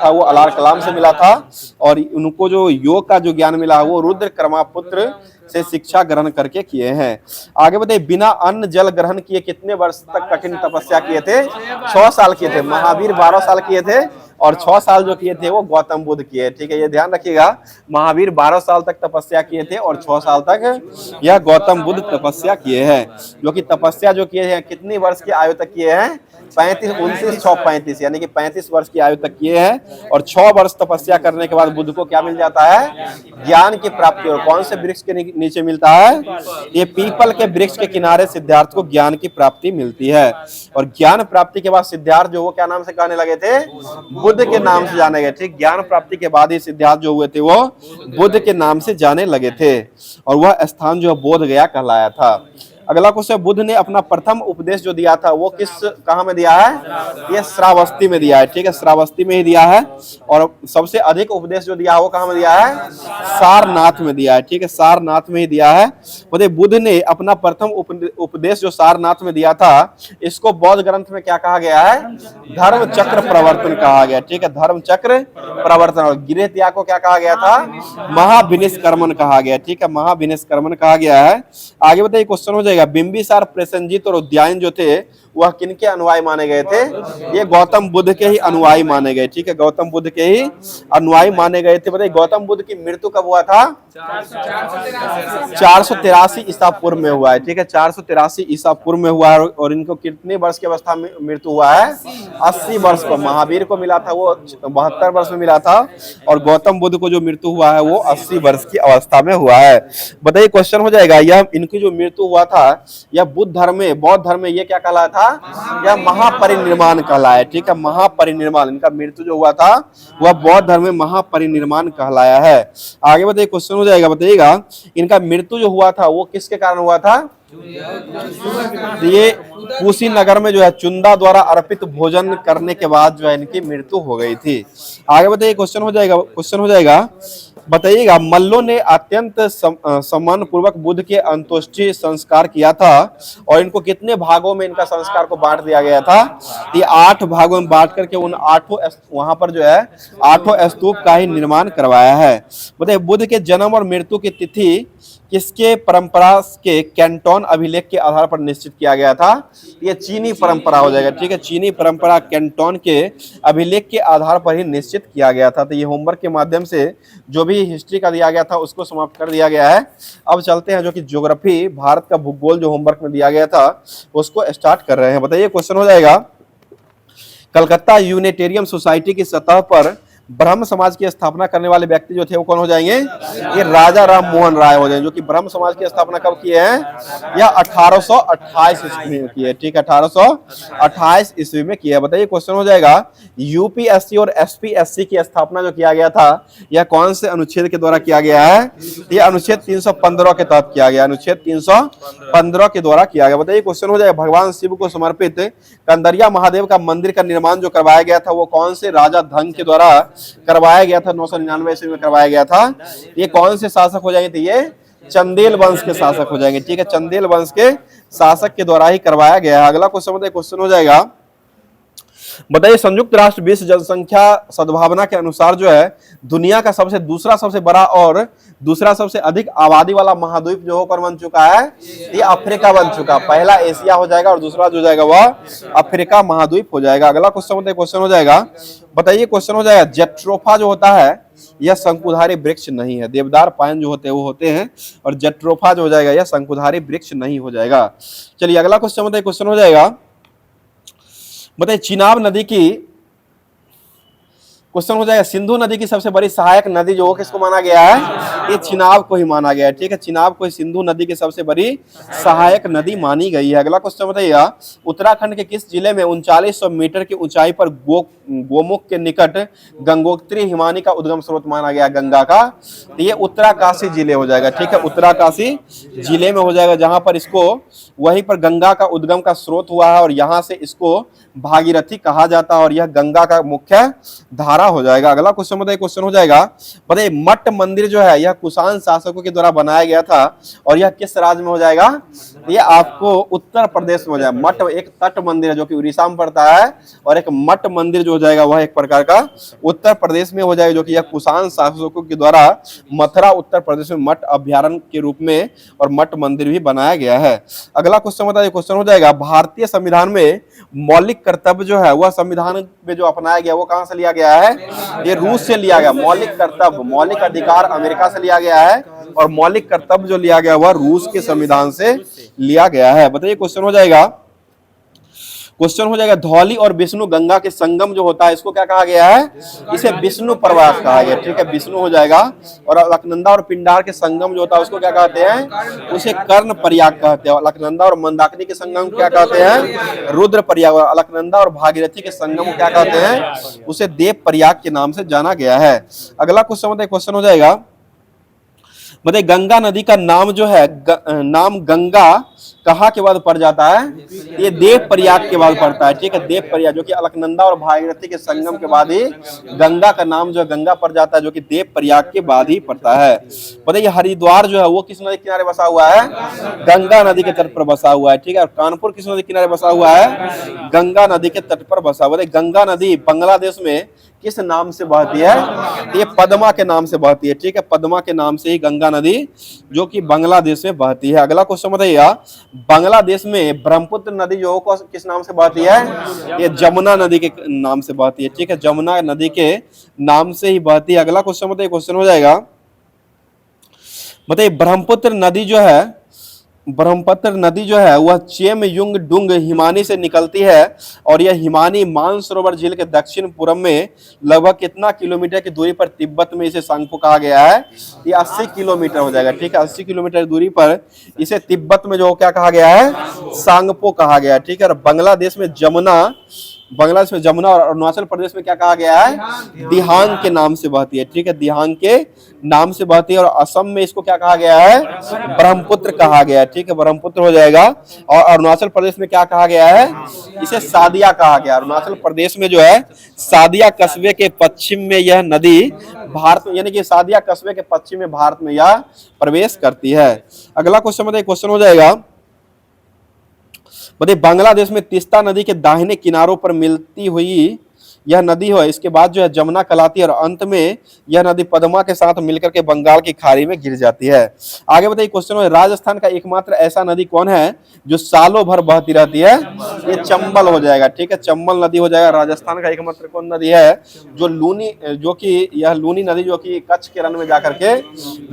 वो अलार कलाम से मिला था, और उनको जो योग का जो ज्ञान मिला वो रुद्र क्रमापुत्र से शिक्षा ग्रहण करके किए हैं। आगे बताइए, बिना अन्न जल ग्रहण किए कितने वर्ष तक कठिन तपस्या किए थे? 6 साल किए थे। महावीर 12 साल किए थे और 6 साल जो किए थे वो गौतम बुद्ध किए। ठीक है, ये ध्यान रखिएगा, महावीर 12 साल तक तपस्या किए थे और 6 साल तक यह गौतम बुद्ध तपस्या किए हैं। जो कि तपस्या जो किए हैं कितनी वर्ष की आयु तक किए हैं? 35, 29, 6, 35 यानी कि 35 वर्ष की आयु तक किए हैं। और 6 वर्ष तपस्या करने के बाद बुद्ध को क्या मिल जाता है? ज्ञान की प्राप्ति। और कौन से वृक्ष के नीचे मिलता है? ये पीपल के वृक्ष के किनारे सिद्धार्थ को ज्ञान की प्राप्ति मिलती है। और ज्ञान प्राप्ति के बाद सिद्धार्थ जो वो क्या नाम से कहने लगे थे? बुद्ध के नाम से जाने गए। ठीक, ज्ञान प्राप्ति के बाद ही सिद्धार्थ जो हुए थे वो बुद्ध के नाम से जाने लगे थे, और वह स्थान जो बोध गया कहलाया था। अगला क्वेश्चन, बुद्ध ने अपना प्रथम उपदेश जो दिया था वो कहाँ में दिया है? ये श्रावस्ती में दिया है। ठीक है, श्रावस्ती में ही दिया है। और सबसे अधिक उपदेश जो दिया है वो कहाँ में दिया है? सारनाथ में दिया है। ठीक है, सारनाथ में ही दिया है। बोले बुद्ध ने अपना प्रथम उपदेश जो सारनाथ में दिया था, इसको बौद्ध ग्रंथ में क्या कहा गया है? धर्म चक्र प्रवर्तन कहा गया। ठीक है, धर्म चक्र प्रवर्तन। और गृह त्याग को क्या कहा गया था? महाविनिष्क्रमण कहा गया। ठीक है, महाविनिष्क्रमण कहा गया है। आगे बताइए, क्वेश्चन हो जाएगा, बिंबिसार, प्रसेनजीत और उदयन जो थे वह किनके अनुयायी माने गए थे? ये गौतम बुद्ध के ही अनुयायी माने गए। ठीक है, गौतम बुद्ध के ही अनुयायी माने गए थे। बताइए, गौतम बुद्ध की मृत्यु कब हुआ था? 483 ईसा पूर्व में हुआ है। ठीक है, 483 ईसा पूर्व में हुआ है। और इनको कितने वर्ष की अवस्था में मृत्यु हुआ है? 80 वर्ष पर। महावीर को मिला था वो 72 वर्ष में मिला था, और गौतम बुद्ध को जो मृत्यु हुआ है वो 80 वर्ष की अवस्था में हुआ है। बताइए, क्वेश्चन हो जाएगा, यह इनकी जो मृत्यु हुआ था यह बौद्ध धर्म में ये क्या कहलाया था? यह महापरिनिर्वाण कहलाया। ठीक है, महापरिनिर्वाण। इनका मृत्यु जो हुआ था वह बौद्ध धर्म में महापरिनिर्वाण कहलाया है। आगे बताइए, क्वेश्चन हो जाएगा, बताइएगा इनका मृत्यु जो हुआ था वो किसके कारण हुआ था? ये कुशीनगर में जो है चुंदा द्वारा अर्पित भोजन करने के बाद जो है इनकी मृत्यु हो गई थी। आगे बताइए, क्वेश्चन हो जाएगा, बताइएगा मल्लों ने अत्यंत सम्मान पूर्वक बुद्ध के अंत्येष्टि संस्कार किया था, और इनको कितने भागों में इनका संस्कार को बांट दिया गया था? ये 8 भागों में बांट करके उन 8 वहां पर जो है 8 स्तूप का ही निर्माण करवाया है। बताइए, बुद्ध के जन्म और मृत्यु की तिथि किसके परंपरा के कैंटोन अभिलेख के आधार पर निश्चित किया गया था? ये चीनी परंपरा हो जाएगा। ठीक है, चीनी परंपरा कैंटोन के अभिलेख के आधार पर ही निश्चित किया गया था। तो ये होमवर्क के माध्यम से जो भी हिस्ट्री का दिया गया था उसको समाप्त कर दिया गया है। अब चलते हैं जो कि ज्योग्राफी, भारत का भूगोल जो होमवर्क में दिया गया था उसको स्टार्ट कर रहे हैं। बताइए, क्वेश्चन हो जाएगा, कलकत्ता यूनिटेरियम सोसाइटी की सतह पर ब्रह्म समाज की स्थापना करने वाले व्यक्ति जो थे वो कौन हो जाएंगे? ये राजा राम मोहन राय हो जाएंगे, जो कि ब्रह्म समाज की स्थापना कब किए हैं? या 1828 ईस्वी में किए। ठीक है, 1828 ईस्वी में किया। बताइए, क्वेश्चन हो जाएगा, यूपीएससी और एसपीएससी की स्थापना जो किया गया था यह कौन से अनुच्छेद के द्वारा किया गया है? ये अनुच्छेद 315 के तहत किया गया। अनुच्छेद 315 के द्वारा किया गया। बताइए, क्वेश्चन हो जाएगा, भगवान शिव को समर्पित कंदरिया महादेव का मंदिर का निर्माण जो करवाया गया था वो कौन से राजा धंग के द्वारा करवाया गया था? 999 ईस्वी में करवाया गया था। ये कौन से शासक हो जाएंगे? ये चंदेल वंश के शासक हो जाएंगे। ठीक है, चंदेल वंश के शासक के द्वारा ही करवाया गया है। अगला क्वेश्चन हो जाएगा, बताइए संयुक्त राष्ट्र विश्व जनसंख्या सद्भावना के अनुसार जो है दुनिया का दूसरा सबसे बड़ा और दूसरा सबसे अधिक आबादी वाला महाद्वीप जो होकर बन चुका है ये अफ्रीका बन चुका। पहला एशिया हो जाएगा और दूसरा जो जाएगा वह अफ्रीका महाद्वीप हो जाएगा। अगला क्वेश्चन हो जाएगा, बताइए क्वेश्चन हो जाएगा, जेट्रोफा जो होता है यह शंकुधारी वृक्ष नहीं है। देवदार पाइन जो होते हैं वो होते हैं, और जेट्रोफा जो हो जाएगा यह शंकुधारी वृक्ष नहीं हो जाएगा। चलिए अगला क्वेश्चन हो जाएगा, बताइए चिनाब नदी की क्वेश्चन हो जाएगा सिंधु नदी की सबसे बड़ी सहायक नदी जो किसको माना गया है, ये चिनाब को ही माना गया है। ठीक है, चिनाब को सिंधु नदी की सबसे बड़ी सहायक नदी मानी गई है। अगला क्वेश्चन बताइएगा उत्तराखंड के किस जिले में 3900 मीटर की ऊंचाई पर गोमुख के निकट गंगोत्री हिमानी का उद्गम स्रोत माना गया गंगा का, तो ये उत्तराकाशी जिले हो जाएगा। ठीक है, उत्तराकाशी जिले में हो जाएगा, जहां पर इसको वहीं पर गंगा का उद्गम का स्रोत हुआ है और यहां से इसको भागीरथी कहा जाता है और यह गंगा का मुख्य धारा हो जाएगा। अगला क्वेश्चन बताइए, क्वेश्चन हो जाएगा बताइए मठ मंदिर जो है यह कुषाण शासकों के द्वारा बनाया गया था और यह किस राज्य में हो जाएगा, ये आपको उत्तर प्रदेश में हो जाएगा। मठ एक तट मंदिर है जो कि उड़ीसा में पड़ता है और एक मठ मंदिर जो हो जाएगा वह एक प्रकार का उत्तर प्रदेश में हो जाएगा, जो कि यह कुषाण शासकों के द्वारा मथुरा उत्तर प्रदेश में मठ अभ्यारण्य के रूप में और मठ मंदिर भी बनाया गया है। अगला क्वेश्चन बताइए, क्वेश्चन हो जाएगा भारतीय संविधान में मौलिक कर्तव्य जो है वह संविधान में जो अपनाया गया वो कहां से लिया गया है, ये रूस से लिया गया। मौलिक कर्तव्य, मौलिक अधिकार अमेरिका से लिया गया है और मौलिक कर्तव्य जो लिया गया वह रूस के संविधान से लिया गया है। बताइए क्वेश्चन हो जाएगा, क्वेश्चन हो जाएगा धौली और विष्णु गंगा के संगम जो होता है इसको क्या कहा गया है, इसे विष्णु प्रवास कहा गया। ठीक है, विष्णु हो जाएगा। और अलकनंदा और पिंडार के संगम जो होता है उसको क्या कहते हैं, उसे कर्ण प्रयाग कहते हैं। अलकनंदा और मंदाकिनी के संगम क्या कहते हैं, रुद्र प्रयाग। अलकनंदा और भागीरथी के संगम को क्या कहते हैं, उसे देव प्रयाग के नाम से जाना गया है। अगला क्वेश्चन बताइए, क्वेश्चन हो जाएगा बताइए गंगा नदी का नाम जो है नाम गंगा कहाँ के बाद पड़ जाता है, ये देव प्रयाग के बाद पड़ता है। ठीक है, देव प्रयाग जो कि अलकनंदा और भागीरथी के संगम के बाद ही गंगा का नाम जो है गंगा पड़ जाता है, जो कि देव प्रयाग के बाद ही पड़ता है। बताइए हरिद्वार जो है वो किस नदी किनारे बसा हुआ है, गंगा नदी के तट पर बसा हुआ है। ठीक है, और कानपुर किस नदी किनारे बसा हुआ है, गंगा नदी के तट पर बसा हुआ है। गंगा नदी बांग्लादेश में किस नाम से बहती है, ये पद्मा के नाम से बहती है। ठीक है, पद्मा के नाम से ही गंगा नदी जो कि बांग्लादेश में बहती है। अगला क्वेश्चन बताइएगा बांग्लादेश में ब्रह्मपुत्र नदी जो किस नाम से बहती है, ये जमुना नदी के नाम से बहती है। ठीक है, जमुना नदी के नाम से ही बहती है। अगला क्वेश्चन बताइए, क्वेश्चन हो जाएगा बताइए ब्रह्मपुत्र नदी जो है वह चेम युंग डुंग हिमानी से निकलती है और यह हिमानी मानसरोवर झील के दक्षिण पूर्व में लगभग कितना किलोमीटर की दूरी पर तिब्बत में इसे सांगपो कहा गया है, ये 80 किलोमीटर हो जाएगा। ठीक है, 80 किलोमीटर दूरी पर इसे तिब्बत में जो क्या कहा गया है, सांगपो कहा गया है। ठीक है, और बांग्लादेश में जमुना और अरुणाचल प्रदेश में क्या कहा गया है, दिहांग के नाम से बहती है। ठीक है, दिहांग के नाम से बहती है। और असम में इसको क्या कहा गया है, ब्रह्मपुत्र कहा गया है। ठीक है, ब्रह्मपुत्र हो जाएगा। और अरुणाचल प्रदेश में क्या कहा गया है, इसे सादिया कहा गया। अरुणाचल प्रदेश में जो है सादिया कस्बे के पश्चिम में यह नदी भारत में, यानी कि सादिया कस्बे के पश्चिम में भारत में यह प्रवेश करती है। अगला क्वेश्चन बताइए, क्वेश्चन हो जाएगा बताइए बांग्लादेश में तीस्ता नदी के दाहिने किनारों पर मिलती हुई यह नदी है, इसके बाद जो है जमुना कहलाती है और अंत में यह नदी पद्मा के साथ मिलकर के बंगाल की खाड़ी में गिर जाती है। आगे बताइए क्वेश्चन है राजस्थान का एकमात्र ऐसा नदी कौन है जो सालों भर बहती रहती है, ये चंबल हो जाएगा। ठीक है, चंबल नदी हो जाएगा। राजस्थान का एकमात्र कौन नदी है जो कि यह लूनी नदी जो कि कच्छ के रण में जाकर के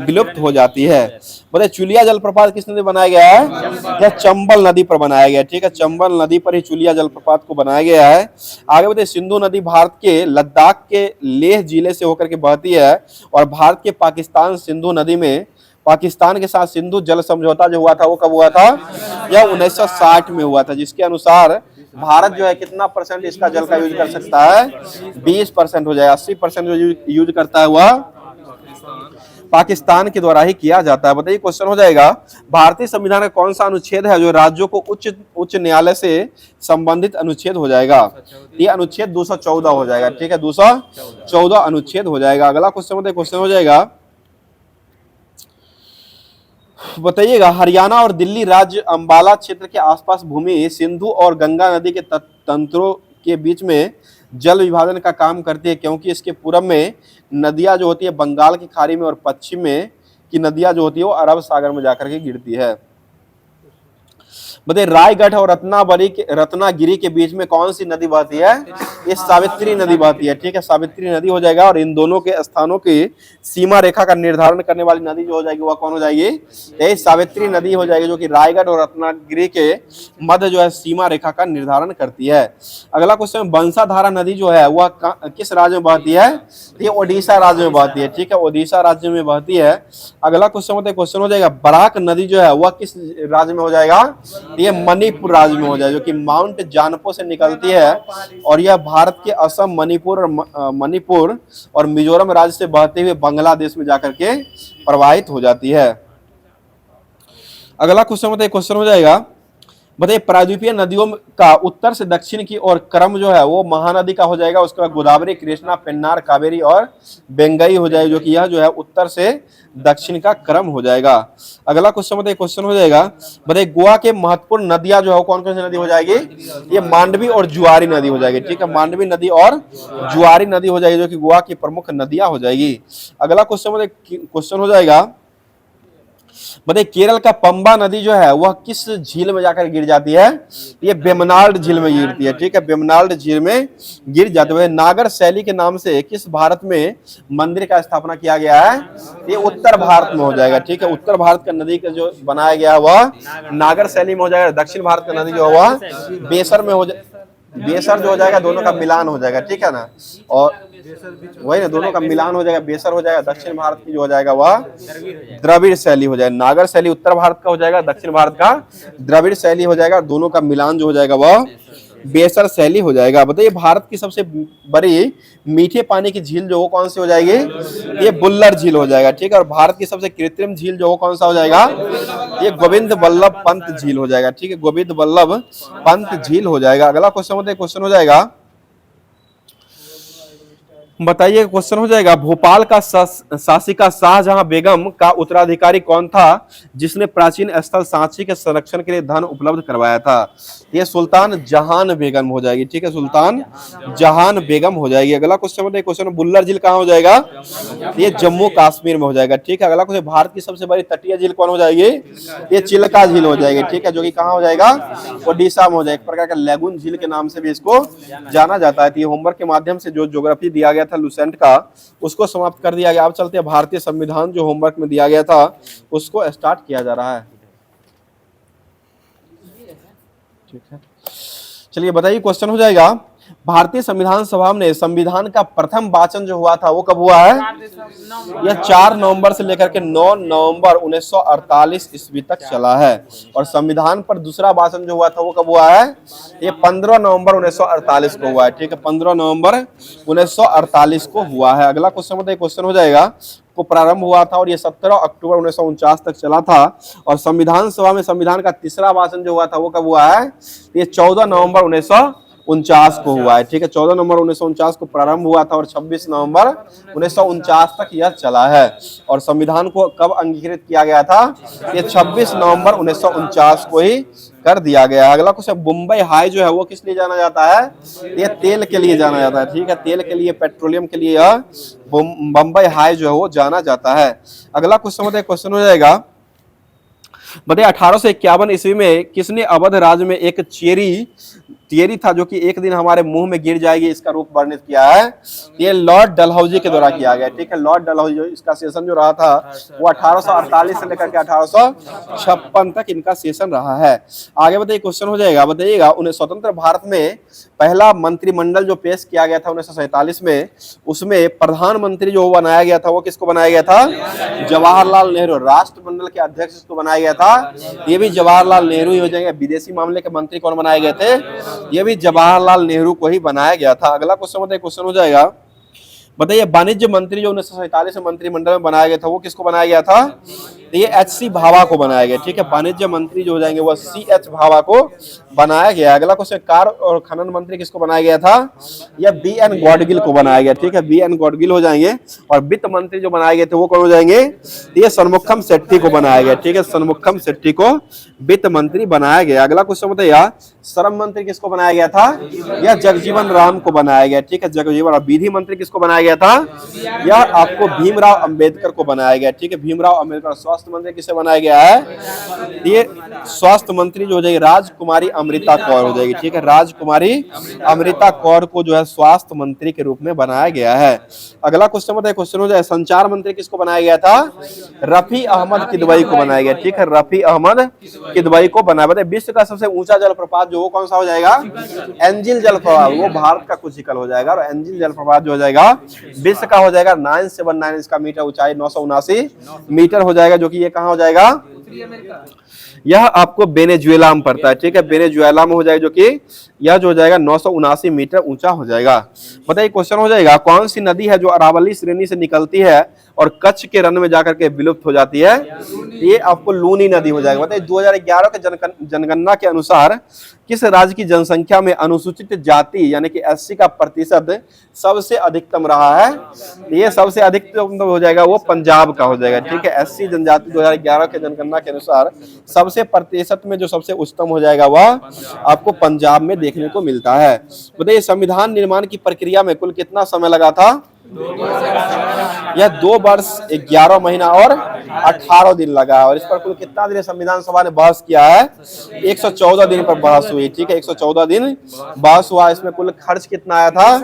विलुप्त हो जाती है। बताइए चुलिया जलप्रपात किस नदी बनाया गया है, यह चंबल नदी पर बनाया गया है। ठीक है, चंबल नदी पर ही चुलिया जलप्रपात को बनाया गया है। आगे बताइए सिंधु नदी भारत के लद्दाख के लेह जिले से होकर के बहती है और भारत के पाकिस्तान सिंधु नदी में पाकिस्तान के साथ सिंधु जल समझौता जो हुआ था वो कब हुआ था, यह 1960 में हुआ था, जिसके अनुसार भारत जो है कितना परसेंट इसका जल का यूज कर सकता है, 20% हो जाएगा। 80% जो यूज करता है वह पाकिस्तान के द्वारा ही किया जाता है। बताइए क्वेश्चन हो जाएगा भारतीय संविधान का कौन सा अनुच्छेद है जो राज्यों को उच्च न्यायालय से संबंधित अनुच्छेद हो जाएगा, ये अनुच्छेद 214 हो जाएगा। ठीक है, 214 अनुच्छेद हो जाएगा। अगला क्वेश्चन बताइए, क्वेश्चन हो जाएगा बताइएगा हरियाणा और दिल्ली राज्य अंबाला क्षेत्र के आसपास भूमि सिंधु और गंगा नदी के तंत्रों के बीच में जल विभाजन का काम करती है, क्योंकि इसके पूर्व में नदियां जो होती है बंगाल की खाड़ी में और पश्चिम में की नदियां जो होती है वो अरब सागर में जाकर के गिरती है। बताइए रायगढ़ और रत्नागिरी के बीच में कौन सी नदी बहती है? ये सावित्री नदी बहती है। ठीक है, सावित्री नदी हो जाएगा। और इन दोनों के स्थानों की सीमा रेखा का निर्धारण करने वाली नदी जो हो जाएगी वह कौन हो जाएगी? यही सावित्री नदी हो जाएगी, जो कि रायगढ़ और रत्नागिरी के मध्य जो है सीमा रेखा का निर्धारण करती है। अगला क्वेश्चन, बंसाधारा नदी जो है वह किस राज्य में बहती है? ये ओडिशा राज्य में बहती है। ठीक है, ओडिशा राज्य में बहती है। अगला क्वेश्चन हो जाएगा, बराक नदी जो है वह किस राज्य में हो जाएगा? ये मणिपुर राज्य में हो जाएगा, जो कि माउंट जानपो से निकलती है और यह भारत के असम, मणिपुर और मिजोरम राज्य से बहते हुए बांग्लादेश में जाकर के प्रवाहित हो जाती है। अगला क्वेश्चन हो जाएगा, बताइए प्रायद्वीपीय नदियों का उत्तर से दक्षिण की ओर क्रम जो है वो महानदी का हो जाएगा। उसके बाद गोदावरी, कृष्णा, पेन्नार, कावेरी और बेंगई हो जाएगा, जो कि यह जो है उत्तर से दक्षिण का क्रम हो जाएगा। अगला क्वेश्चन हो जाएगा, बताइए गोवा के महत्वपूर्ण नदियां जो है कौन कौन सी नदी हो जाएगी? ये मांडवी और जुआरी नदी हो जाएगी। ठीक है, मांडवी नदी और जुआरी नदी हो जाएगी, जो कि गोवा की प्रमुख नदियां हो जाएगी। अगला क्वेश्चन हो जाएगा, बताइए केरल का पंबा नदी जो है वह किस झील में जाकर गिर जाती है? ये वेम्बनाड झील में गिरती है। ठीक है, वेम्बनाड झील में गिर जाती है। नागर शैली के नाम से किस भारत में मंदिर का स्थापना किया गया है? ये उत्तर भारत में हो जाएगा। ठीक है, उत्तर भारत का नदी का जो बनाया गया वह नागर शैली में हो जाएगा। दक्षिण भारत का नदी जो है वह बेसर में हो जाएगा। बेसर जो हो जाएगा दोनों का मिलान हो जाएगा। ठीक है ना, और वही ना, दोनों का मिलान हो जाएगा, बेसर हो जाएगा। दक्षिण भारत की जो हो जाएगा वह द्रविड़ शैली हो जाएगा। नागर शैली उत्तर भारत का हो जाएगा, दक्षिण भारत का द्रविड़ शैली हो जाएगा। दोनों का मिलान जो हो जाएगा वह बेसर शैली हो जाएगा। बताइए भारत की सबसे बड़ी मीठे पानी की झील जो वो कौन सी हो जाएगी? ये बुल्लर झील हो जाएगा। ठीक है, और भारत की सबसे कृत्रिम झील जो वो कौन सा हो जाएगा? ये गोविंद वल्लभ पंत झील हो जाएगा। ठीक है, गोविंद वल्लभ पंत झील हो जाएगा। अगला क्वेश्चन हो जाएगा, बताइए क्वेश्चन हो जाएगा, भोपाल का शासिका शाहजहां बेगम का उत्तराधिकारी कौन था जिसने प्राचीन स्थल सांची के संरक्षण के लिए धन उपलब्ध करवाया था? ये सुल्तान जहान बेगम हो जाएगी। ठीक है, सुल्तान जहान बेगम हो जाएगी। अगला क्वेश्चन, बुल्लर झील कहाँ हो जाएगा? ये जम्मू कश्मीर में हो जाएगा। ठीक है, अगला क्वेश्चन, भारत की सबसे बड़ी तटीय झील कौन हो जाएगी? ये चिल्का झील हो जाएगी। ठीक है, जो कि कहाँ हो जाएगा? ओडिशा में हो जाएगा। एक प्रकार का लैगून झील के नाम से भी इसको जाना जाता है। तो ये होमवर्क के माध्यम से जो ज्योग्राफी दिया गया था लुसेंट का, उसको समाप्त कर दिया गया। अब चलते हैं भारतीय संविधान जो होमवर्क में दिया गया था उसको स्टार्ट किया जा रहा है। ठीक है, चलिए बताइए क्वेश्चन हो जाएगा, भारतीय संविधान सभा में संविधान का प्रथम वाचन जो हुआ था वो कब हुआ है? यह 4 नवंबर से लेकर के 9 नवंबर 1948 ईस्वी तक चला है। और संविधान पर दूसरा वाचन जो हुआ था वो कब हुआ है? ये 15 नवंबर 1948 को हुआ है। ठीक है, 15 नवंबर 1948 को हुआ है। अगला क्वेश्चन हो जाएगा, को प्रारंभ हुआ था और ये 17 अक्टूबर 1949 तक चला था। और संविधान सभा में संविधान का तीसरा वाचन जो हुआ था वो कब हुआ है? ये 14 नवंबर 1949 को हुआ है। ठीक है, 14 नवंबर 1949 को प्रारंभ हुआ था और 26 नवंबर 1949 तक यह चला है। और संविधान को कब अंगीकृत किया गया था? ये 26 नवंबर 1949 को ही कर दिया गया है। अगला क्वेश्चन, मुंबई हाई जो है वो किस लिए जाना जाता है? ये तेल के लिए जाना जाता है। ठीक है, तेल के लिए, पेट्रोलियम के लिए यह मुंबई हाई जो है वो जाना जाता है। अगला क्वेश्चन हो जाएगा, बताइए 1851 ईस्वी में किसने अवध राज्य में एक चेरी था जो कि एक दिन हमारे मुंह में गिर जाएगी, इसका रूप वर्णित किया है? ये लॉर्ड डलहौजी के द्वारा किया गया। ठीक है, लॉर्ड डलहौजी, इसका सेशन जो रहा था वो 1848 से लेकर के 1856 तक इनका सेशन रहा है। आगे बताइए क्वेश्चन हो जाएगा, बताइएगा उन्हें स्वतंत्र भारत में पहला मंत्रिमंडल जो पेश किया गया था 1947 में, उसमें प्रधानमंत्री जो बनाया गया था वो किसको बनाया गया था? जवाहरलाल नेहरू। राष्ट्रमंडल के अध्यक्ष को बनाया गया था, ये भी जवाहरलाल नेहरू ही हो जाएंगे। विदेशी मामले के मंत्री कौन बनाए गए थे? ये भी जवाहरलाल नेहरू को ही बनाया गया था। अगला क्वेश्चन हो जाएगा, बताइए वाणिज्य मंत्री जो 1947 में मंत्रिमंडल में बनाया गया था वो किसको बनाया गया था? ये एच.सी. भाभा को बनाया गया। ठीक है, वाणिज्य मंत्री जो हो जाएंगे वो C.H. भाभा को बनाया गया। अगला क्वेश्चन, कार और खनन मंत्री किसको बनाया गया था? यह B.N. गॉडगिल को बनाया गया। ठीक है, B.N. गॉडगिल हो जाएंगे। और वित्त मंत्री जो बनाए गए थे वो कौन हो जाएंगे? ये सनमुखम सेट्टी को बनाया गया। ठीक है, सनमुखम सेट्टी को वित्त मंत्री बनाया गया। अगला क्वेश्चन बताइए, श्रम मंत्री किसको बनाया गया था? यह जगजीवन राम को बनाया गया। ठीक है, जगजीवन। और विधि मंत्री किसको बनाया गया था? यह आपको भीमराव अंबेडकर को बनाया गया। ठीक है, भीमराव अंबेडकर। स्वास्थ्य स्वास्थ्य मंत्री किसे बनाया गया है? ये स्वास्थ्य मंत्री जो हो जाएगी राजकुमारी अमृता कौर हो जाएगी, ठीक है। राजकुमारी अमृता कौर को जो है स्वास्थ्य मंत्री के रूप में बनाया गया है। अगला क्वेश्चन बताइए, क्वेश्चन हो जाए संचार मंत्री किसको बनाया गया था? रफी अहमद किदवई को बनाया गया, ठीक है। रफी अहमद किदवई को बनाया। बताइए विश्व का सबसे ऊंचा जलप्रपात जो वो कौन सा हो जाएगा? एंजिल जलप्रपात, वो भारत का कुशिकल हो जाएगा। और एंजिल जलप्रपात जो हो जाएगा विश्व का हो जाएगा 979 इसका मीटर ऊंचाई, 979 मीटर हो जाएगा, जो कि ये कहाँ हो जाएगा? यह आपको वेनेजुएला में पड़ता है, ठीक है। वेनेजुएला में हो जाएगा, जो कि यह जो हो जाएगा 979 मीटर ऊंचा हो जाएगा। बताइए क्वेश्चन हो जाएगा कौन सी नदी है जो अरावली श्रेणी से निकलती है और कच्छ के रन में जाकर के विलुप्त हो जाती है? ये आपको लूनी नदी हो जाएगा। बताइए 2011 के जनगणना के अनुसार किस राज्य की जनसंख्या में अनुसूचित जाति यानी कि एससी का प्रतिशत सबसे अधिकतम रहा है? ये सबसे अधिकतम हो जाएगा वो पंजाब का हो जाएगा, ठीक है। एससी जनजाति 2011 के जनगणना के अनुसार सबसे प्रतिशत में जो सबसे उच्चतम हो जाएगा वह आपको पंजाब में देखने को मिलता है। बताइए संविधान निर्माण की प्रक्रिया में कुल कितना समय लगा था? यह 2 वर्ष 11 महीना और 18 दिन लगा है। और इस पर कुल कितना दिन संविधान सभा ने बहस किया है? 114 दिन पर बहस हुई, ठीक है। 114 दिन बहस हुआ। इसमें कुल खर्च कितना आया था?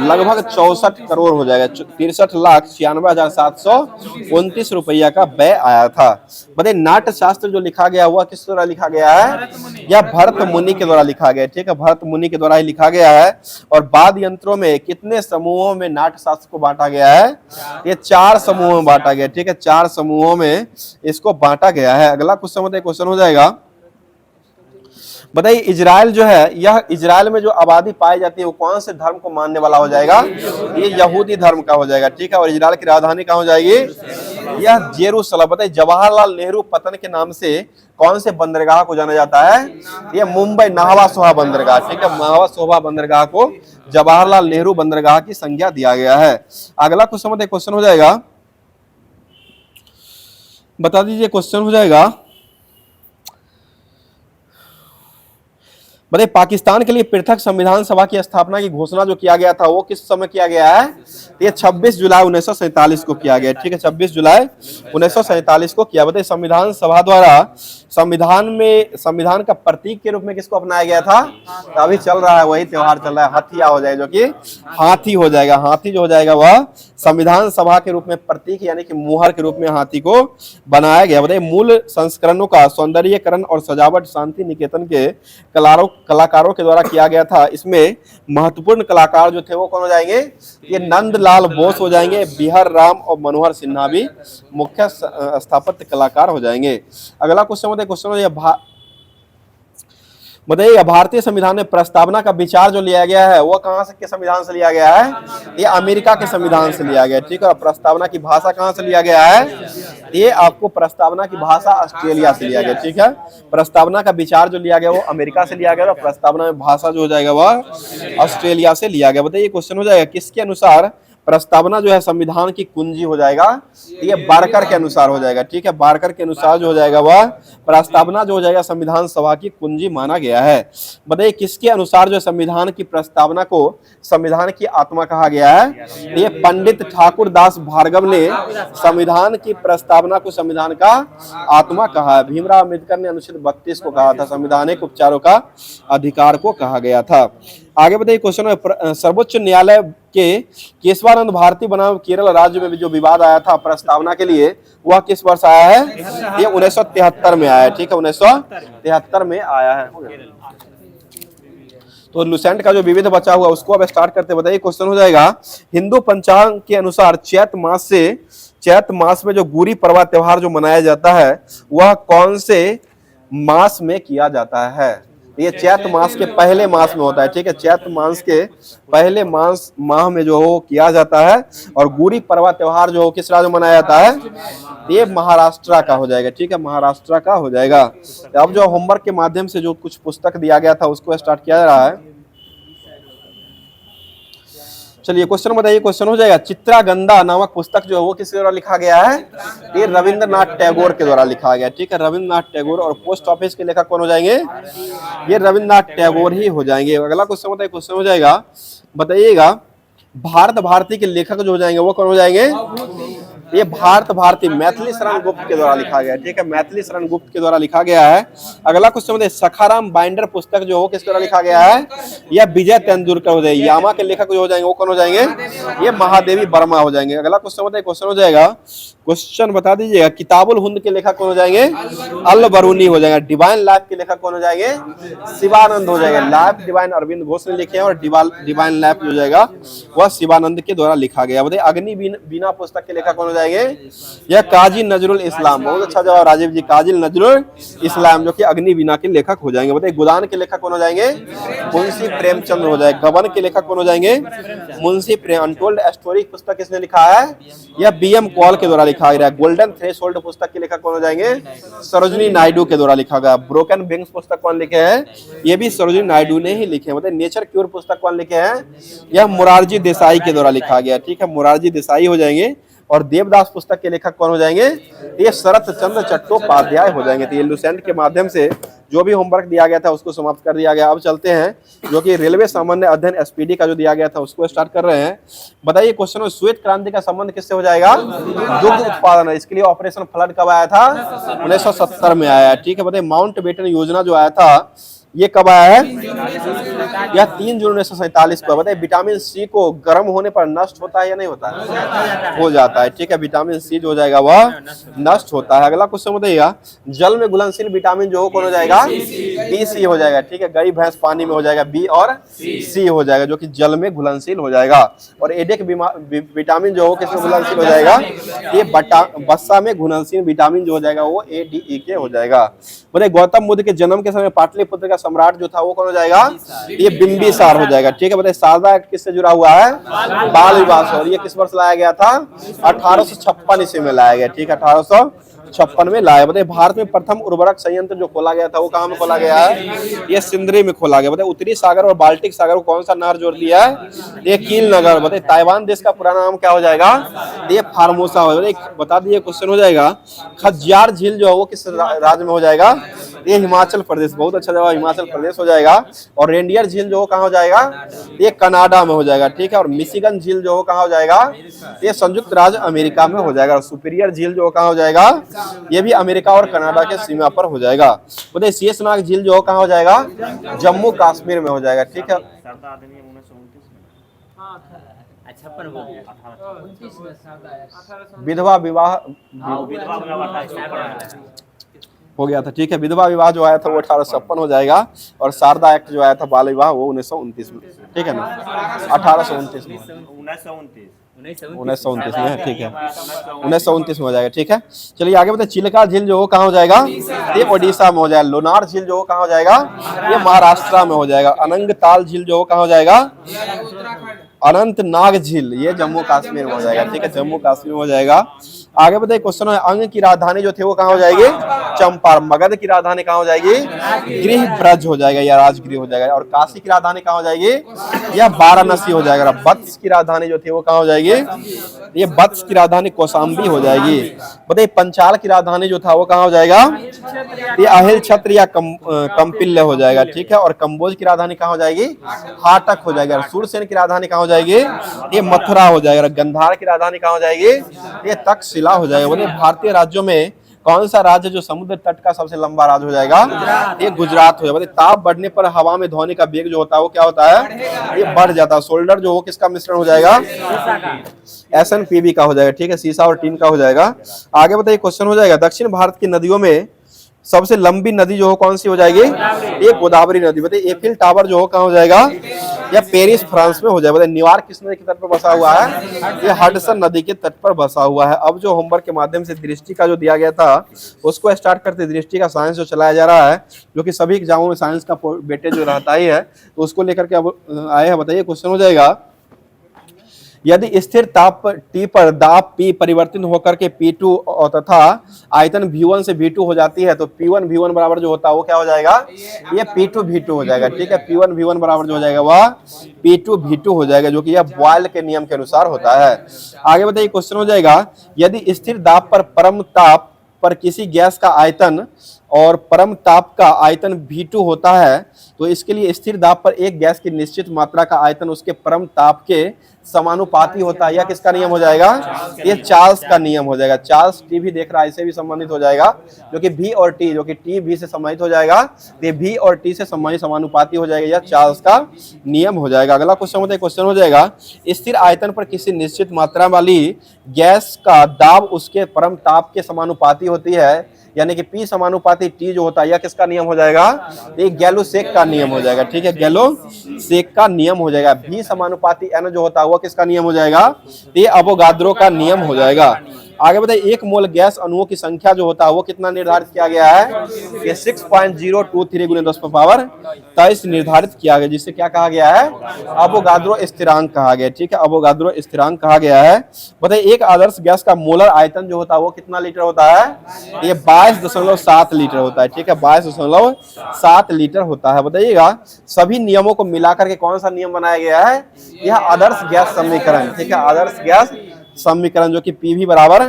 लगभग 64 करोड़ हो जाएगा, 63,96,729 रुपया का व्यय आया था। बताइए नाट्य शास्त्र जो लिखा गया हुआ किस द्वारा लिखा गया है? यह भरत मुनि के द्वारा लिखा गया, ठीक है। भरत मुनि के द्वारा ही लिखा गया है। और वाद्य यंत्रों में कितने समूहों में नाट्य शास्त्र को बांटा गया है? ये 4 समूहों में बांटा गया, ठीक है। 4 समूहों में इसको बांटा गया है। अगला क्वेश्चन हो जाएगा, बताइए इजराइल जो है, यह इजराइल में जो आबादी पाई जाती है वो कौन से धर्म को मानने वाला हो जाएगा? ये यहूदी धर्म का हो जाएगा, ठीक है। और इजराइल की राजधानी कहाँ हो जाएगी? यह जेरूसलम। बताइए जवाहरलाल नेहरू पतन के नाम से कौन से बंदरगाह को जाना जाता है? ये मुंबई नाहवा सोहा बंदरगाह, ठीक है। नाहवा सोहा बंदरगाह को जवाहरलाल नेहरू बंदरगाह की संज्ञा दिया गया है। अगला क्वेश्चन हो जाएगा, बता दीजिए क्वेश्चन हो जाएगा, बताइए पाकिस्तान के लिए पृथक संविधान सभा की स्थापना की घोषणा जो किया गया था वो किस समय किया गया है? ये 26 जुलाई 1947 को किया गया, ठीक है। 26 जुलाई 1947 को किया। बताइए संविधान सभा द्वारा संविधान का प्रतीक के रूप में किसको अपनाया गया था? तो अभी चल रहा है वही त्योहार चल रहा है, हथिया हो जाएगा, जो कि हाथी हो जाएगा। हाथी जो हो जाएगा वह संविधान सभा के रूप में प्रतीक यानी कि मुहर के रूप में हाथी को बनाया गया। बताइए मूल संस्करणों का सौंदर्यीकरण और सजावट शांति निकेतन के कलाकारों के द्वारा किया गया था। इसमें महत्वपूर्ण कलाकार जो थे वो कौन हो जाएंगे? ये नंदलाल बोस हो जाएंगे, बिहार राम और मनोहर सिन्हा भी मुख्य स्थापत्य कलाकार हो जाएंगे। अगला क्वेश्चन बताइए भारतीय संविधान में प्रस्तावना का विचार जो लिया गया है वो कहां से के संविधान से लिया गया है? ये अमेरिका के संविधान से लिया गया, ठीक है। और प्रस्तावना की भाषा कहां से लिया गया है? ये आपको प्रस्तावना की भाषा ऑस्ट्रेलिया से लिया गया, ठीक है। प्रस्तावना का विचार जो लिया गया वो अमेरिका से लिया गया और प्रस्तावना में भाषा जो हो जाएगा वह ऑस्ट्रेलिया से लिया गया। बताइए क्वेश्चन हो जाएगा किसके अनुसार प्रस्तावना जो है संविधान की कुंजी हो जाएगा? ये बारकर के अनुसार हो जाएगा, ठीक है। बारकर के अनुसार जो हो जाएगा वह प्रस्तावना जो हो जाएगा संविधान सभा की कुंजी माना गया है। बताइए किसके अनुसार जो संविधान की प्रस्तावना को संविधान की आत्मा कहा गया है? ये पंडित ठाकुर दास भार्गव ने संविधान की प्रस्तावना को संविधान का आत्मा कहा है। भीमराव अम्बेडकर ने अनुच्छेद 32 को कहा था संवैधानिक उपचारों का अधिकार को कहा गया था। आगे बताइए क्वेश्चन है सर्वोच्च न्यायालय के केशवानंद भारती बनाम केरल राज्य में जो विवाद आया था प्रस्तावना के लिए वह किस वर्ष आया है? ये 1973 में आया है, ठीक है। 1973 में आया है। तो लुसेंट का जो विविध बचा हुआ उसको अब स्टार्ट करते बताइए। क्वेश्चन हो जाएगा हिंदू पंचांग के अनुसार चैत मास में जो गुड़ी पड़वा त्योहार जो मनाया जाता है वह कौन से मास में किया जाता है? ये चैत मास के पहले मास में होता है, ठीक है। चैत मास के पहले माह में जो हो किया जाता है। और गुड़ी पड़वा त्योहार जो हो किस राज्य में मनाया जाता है? ये महाराष्ट्र का हो जाएगा, ठीक है। महाराष्ट्र का हो जाएगा। अब जो होमवर्क के माध्यम से जो कुछ पुस्तक दिया गया था उसको स्टार्ट किया जा रहा है। चलिए क्वेश्चन बताइए। क्वेश्चन हो जाएगा चित्रागंधा नामक पुस्तक जो है वो किसके द्वारा लिखा गया है? ये रविंद्रनाथ टैगोर के द्वारा लिखा गया, ठीक है। रविंद्रनाथ टैगोर। और पोस्ट ऑफिस के लेखक कौन हो जाएंगे? ये रविंद्रनाथ टैगोर ही हो जाएंगे। अगला क्वेश्चन बताइए। क्वेश्चन हो जाएगा बताइएगा भारत भारती के लेखक जो हो जाएंगे वो कौन हो जाएंगे? ये भारती मैथिली शरण गुप्त के द्वारा लिखा गया है, ठीक है, मैथिली शरण गुप्त के द्वारा लिखा गया है। अगला क्वेश्चन बताइए, सखाराम बाइंडर पुस्तक जो हो किसके द्वारा लिखा गया है? यह विजय तेंदुलकर हो जाएंगे। यामा के लेखक जो हो जाएंगे वो कौन हो जाएंगे? ये महादेवी वर्मा हो जाएंगे। अगला क्वेश्चन बताइए, क्वेश्चन हो जाएगा, क्वेश्चन बता दीजिएगा, किताबुल हिंद के लेखक कौन हो जाएंगे? अल बरूनी हो जाएगा। डिवाइन लाइफ के लेखक कौन हो जाएंगे? शिवानंद हो जाएगा। लाइफ डिवाइन अरविंद घोष ने लिखे हैं और डिवाइन लाइफ जो जाएगा वह शिवानंद के द्वारा लिखा गया। बताइए अग्नि बीना पुस्तक के लेखक कौन हो जाएंगे? यह काजी नजरुल इस्लाम। बहुत अच्छा जवाब राजीव जी, काजी नजरुल इस्लाम जो कि अग्नि बीना के लेखक हो जाएंगे। बताइए गोदान के लेखक कौन हो जाएंगे? मुंशी प्रेमचंद्र हो जाएगा। गबन के लेखक कौन हो जाएंगे? मुंशी प्रेम। अनटोल्ड स्टोरी पुस्तक किसने लिखा है? यह बीएम कॉल के द्वारा लिखा गया। गोल्डन थ्रेशोल्ड पुस्तक के लेखक कौन हो जाएंगे? सरोजिनी नायडू के द्वारा लिखा गया। ब्रोकन विंग्स पुस्तक कौन लिखे हैं? ये भी सरोजिनी नायडू ने ही लिखे हैं। बताइए नेचर क्यूर पुस्तक कौन लिखे हैं? यह मोरारजी देसाई के द्वारा लिखा गया, ठीक है, मोरारजी देसाई हो जाएंगे। और देवदास पुस्तक के लेखक कौन हो जाएंगे? ये शरत चंद्र चट्टोपाध्याय हो जाएंगे। तो ये लुसेंट के माध्यम से जो भी होमवर्क दिया गया था उसको समाप्त कर दिया गया। अब चलते हैं जो कि रेलवे सामान्य अध्ययन एसपीडी का जो दिया गया था उसको स्टार्ट कर रहे हैं। बताइए क्वेश्चन में श्वेत क्रांति का संबंध किससे हो जाएगा? दुग्ध उत्पादन है। इसके लिए ऑपरेशन फ्लड कब आया था? 1970 में आया है, ठीक है। बताइए माउंट बेटन योजना जो आया था ये कब आया है? यह 3 जून 1947 को। बताइए विटामिन सी को गर्म होने पर नष्ट होता है या नहीं होता है? हो जाता है, ठीक है। विटामिन सी जो हो जाएगा वह नष्ट होता है। अगला क्वेश्चन बताइएगा, जल में घुलनशील विटामिन जो हो कौन हो जाएगा? बी सी हो जाएगा, ठीक है। गई भैंस पानी में हो जाएगा बी और सी हो जाएगा जो कि जल में घुलनशील हो जाएगा। और एडिक विटामिन जो हो किसमें घुलनशील हो जाएगा? ये बस्सा में घुलनशील विटामिन जो हो जाएगा वो ADE के हो जाएगा। बताइए गौतम बुद्ध के जन्म के समय पाटलिपुत्र का सम्राट जो था वो कौन हो जाएगा? ये बिंबिसार हो जाएगा, ठीक है। बताइए शारदा एक्ट किससे जुड़ा हुआ है? बाल विवाह से। और ये किस वर्ष लाया गया था? 1856 ईस्वी में लाया गया, ठीक है, 1856 में लाया। बताइए भारत में प्रथम उर्वरक संयंत्र जो खोला गया था वो कहाँ में खोला गया है? ये सिंदरी में खोला गया। बताइए उत्तरी सागर और बाल्टिक सागर को कौन सा नहर जोड़ दिया है? ये कील नगर। बताइए ताइवान देश का पुराना नाम क्या हो जाएगा? ये फार्मोसा हो जाएगा। बता दिए क्वेश्चन हो जाएगा, खज्जियार झील जो है वो किस राज्य में हो जाएगा? ये हिमाचल प्रदेश। बहुत अच्छा जवाब, हिमाचल प्रदेश हो जाएगा। और रेंडियर झील जो कहाँ हो जाएगा? ये कनाडा में हो जाएगा, ठीक है। और मिशिगन झील जो कहाँ हो जाएगा? ये संयुक्त राज्य अमेरिका में हो जाएगा। और सुपीरियर झील जो कहाँ हो जाएगा? ये भी अमेरिका और कनाडा के सीमा पर हो जाएगा। बताइए शेषनाग झील जो कहाँ हो जाएगा? जम्मू कश्मीर में हो जाएगा, ठीक है। विधवा विवाह हो गया था, ठीक है। विधवा विवाह जो आया था वो 1856 हो जाएगा। और शारदा एक्ट जो आया था बाल विवाह वो 1929 में, ठीक है ना, 1829 में, 1929 में है, ठीक है, 1929 में हो जाएगा, ठीक है। चलिए आगे बताइए चिल्का झील जो कहाँ हो जाएगा? ये ओडिशा में हो जाएगा। लोनार झील जो कहाँ हो जाएगा? ये महाराष्ट्र में हो जाएगा। अनंगताल झील जो कहाँ हो जाएगा? अनंतनाग झील ये जम्मू कश्मीर में हो जाएगा, ठीक है, जम्मू कश्मीर में हो जाएगा। आगे बताइए क्वेश्चन है, अंग की राजधानी जो थे वो कहाँ हो जाएगी? चंपारण। मगध की राजधानी कहाँ हो जाएगी? गृह ब्रज हो जाएगा या राजगृह हो जाएगा। और काशी की राजधानी कहाँ हो जाएगी? यह वाराणसी हो जाएगा। वत्स की राजधानी जो थी वो कहाँ हो जाएगी? ये वत्स की राजधानी कौशाम्बी हो जाएगी। बताइए पंचाल की राजधानी जो था वो कहाँ हो जाएगा? ये अहिल छत्र या कंपिल्य हो जाएगा, ठीक है। और कंबोज की राजधानी कहाँ हो जाएगी? हाटक हो जाएगा। सूरसेन की राजधानी कहाँ हो जाएगी? ये मथुरा हो जाएगा। गंधार की राजधानी कहाँ हो जाएगी? ये तक्षशिला हो जाएगा। बोले भारतीय राज्यों में कौन सा राज्य जो समुद्र तट का सबसे लंबा राज्य हो जाएगा? ये गुजरात हो जाएगा। ताप बढ़ने पर हवा में ध्वनि का वेग जो होता है वो क्या होता है? ये बढ़ जाता है। शोल्डर जो हो किसका मिश्रण हो जाएगा? SNPB का हो जाएगा, ठीक है, सीसा और टीन का हो जाएगा। आगे बताइए क्वेश्चन हो जाएगा, दक्षिण भारत की नदियों में सबसे लंबी नदी जो हो कौन सी हो जाएगी? ये गोदावरी नदी। बताइए एफिल टावर जो हो कहाँ हो जाएगा? या पेरिस फ्रांस में हो जाएगा। बताइए न्यूयॉर्क किस नदी के तट पर बसा हुआ है? ये हडसन नदी के तट पर बसा हुआ है। अब जो होमवर्क के माध्यम से दृष्टि का जो दिया गया था उसको स्टार्ट करते। दृष्टि का साइंस जो चलाया जा रहा है जो कि सभी एग्जामों में साइंस का बेटे जो रहता ही है तो उसको लेकर के अब आए हैं। बताइए क्वेश्चन हो जाएगा, यदि स्थिर ताप T पर दाब P परिवर्तित होकर के P2 तथा आयतन V1 से V2 हो जाती है तो P1 V1 बराबर जो होता है वो क्या हो जाएगा? ये P2 V2 हो जाएगा, ठीक है। P1 V1 बराबर जो हो जाएगा वह P2 V2 हो जाएगा जो कि यह बॉयल के नियम के अनुसार होता है। आगे बताइए क्वेश्चन हो जाएगा, यदि स्थिर दाब पर परम ताप पर किसी गैस का आयतन और परम ताप का आयतन V2 होता है, तो इसके लिए स्थिर दाब पर एक गैस की निश्चित मात्रा का आयतन उसके परम ताप के समानुपाती होता है। यह किसका नियम हो जाएगा? ये चार्ल्स का नियम हो जाएगा। चार्ल्स टी भी देख रहा है, इसे भी संबंधित हो जाएगा, जो कि V और T, जो कि T V से संबंधित हो जाएगा, ये V और T से संबंधित समानुपाती हो जाएगा। यह चार्ल्स का नियम हो जाएगा। अगला क्वेश्चन होता है, क्वेश्चन हो जाएगा, स्थिर आयतन पर किसी निश्चित मात्रा वाली गैस का दाब उसके परम ताप के समानुपाती होती है, यानी कि P समानुपाती T जो होता है, यह किसका नियम हो जाएगा? ये गैलो-सेक का नियम हो जाएगा। ठीक है, गैलो-सेक का नियम हो जाएगा। V समानुपाती N जो होता है वह किसका नियम हो जाएगा? ये अवोगाद्रो का नियम हो जाएगा। आगे बताइए, एक मोल गैस अणुओं की संख्या जो होता है वो कितना निर्धारित किया गया है? ये 6.023 × 10⁻23 निर्धारित किया गया, जिसे क्या कहा गया है? अवोगाद्रो स्थिरांक कहा गया। ठीक है, अवोगाद्रो स्थिरांक कहा गया है। बताइए, एक आदर्श गैस का मोलर आयतन जो होता है वो कितना लीटर होता है? ये 22.7 लीटर होता है। ठीक है, 22.7 लीटर होता है। बताइएगा, सभी नियमों को मिलाकर के कौन सा नियम बनाया गया है? यह आदर्श गैस समीकरण। ठीक है, आदर्श गैस समीकरण, जो कि PV बराबर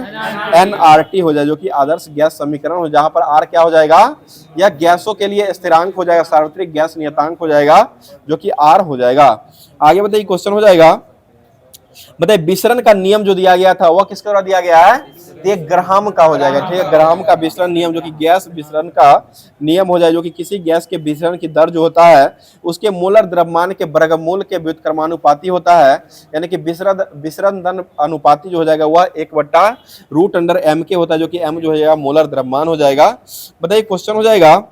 nRT हो जाए, जो कि आदर्श गैस समीकरण हो, जहां पर R क्या हो जाएगा? यह गैसों के लिए स्थिरांक हो जाएगा, सार्वत्रिक गैस नियतांक हो जाएगा, जो कि R हो जाएगा। आगे बताइए, क्वेश्चन हो जाएगा, बताइए विसरण का नियम जो दिया गया था वह किसके द्वारा दिया गया है? ये ग्राहम का हो जाएगा। ठीक है, ग्राहम का विसरण नियम, जो कि गैस विसरण का नियम हो जाए, जो कि किसी गैस के विसरण की दर जो होता है उसके मोलर द्रव्यमान के वर्गमूल के व्युत्क्रमानुपाती होता है, यानी कि विसरण दर अनुपाती जो हो जाएगा वह 1/√m के होता है, जो कि m जो है मोलर द्रव्यमान हो जाएगा। बताइए, क्वेश्चन हो जाएगा,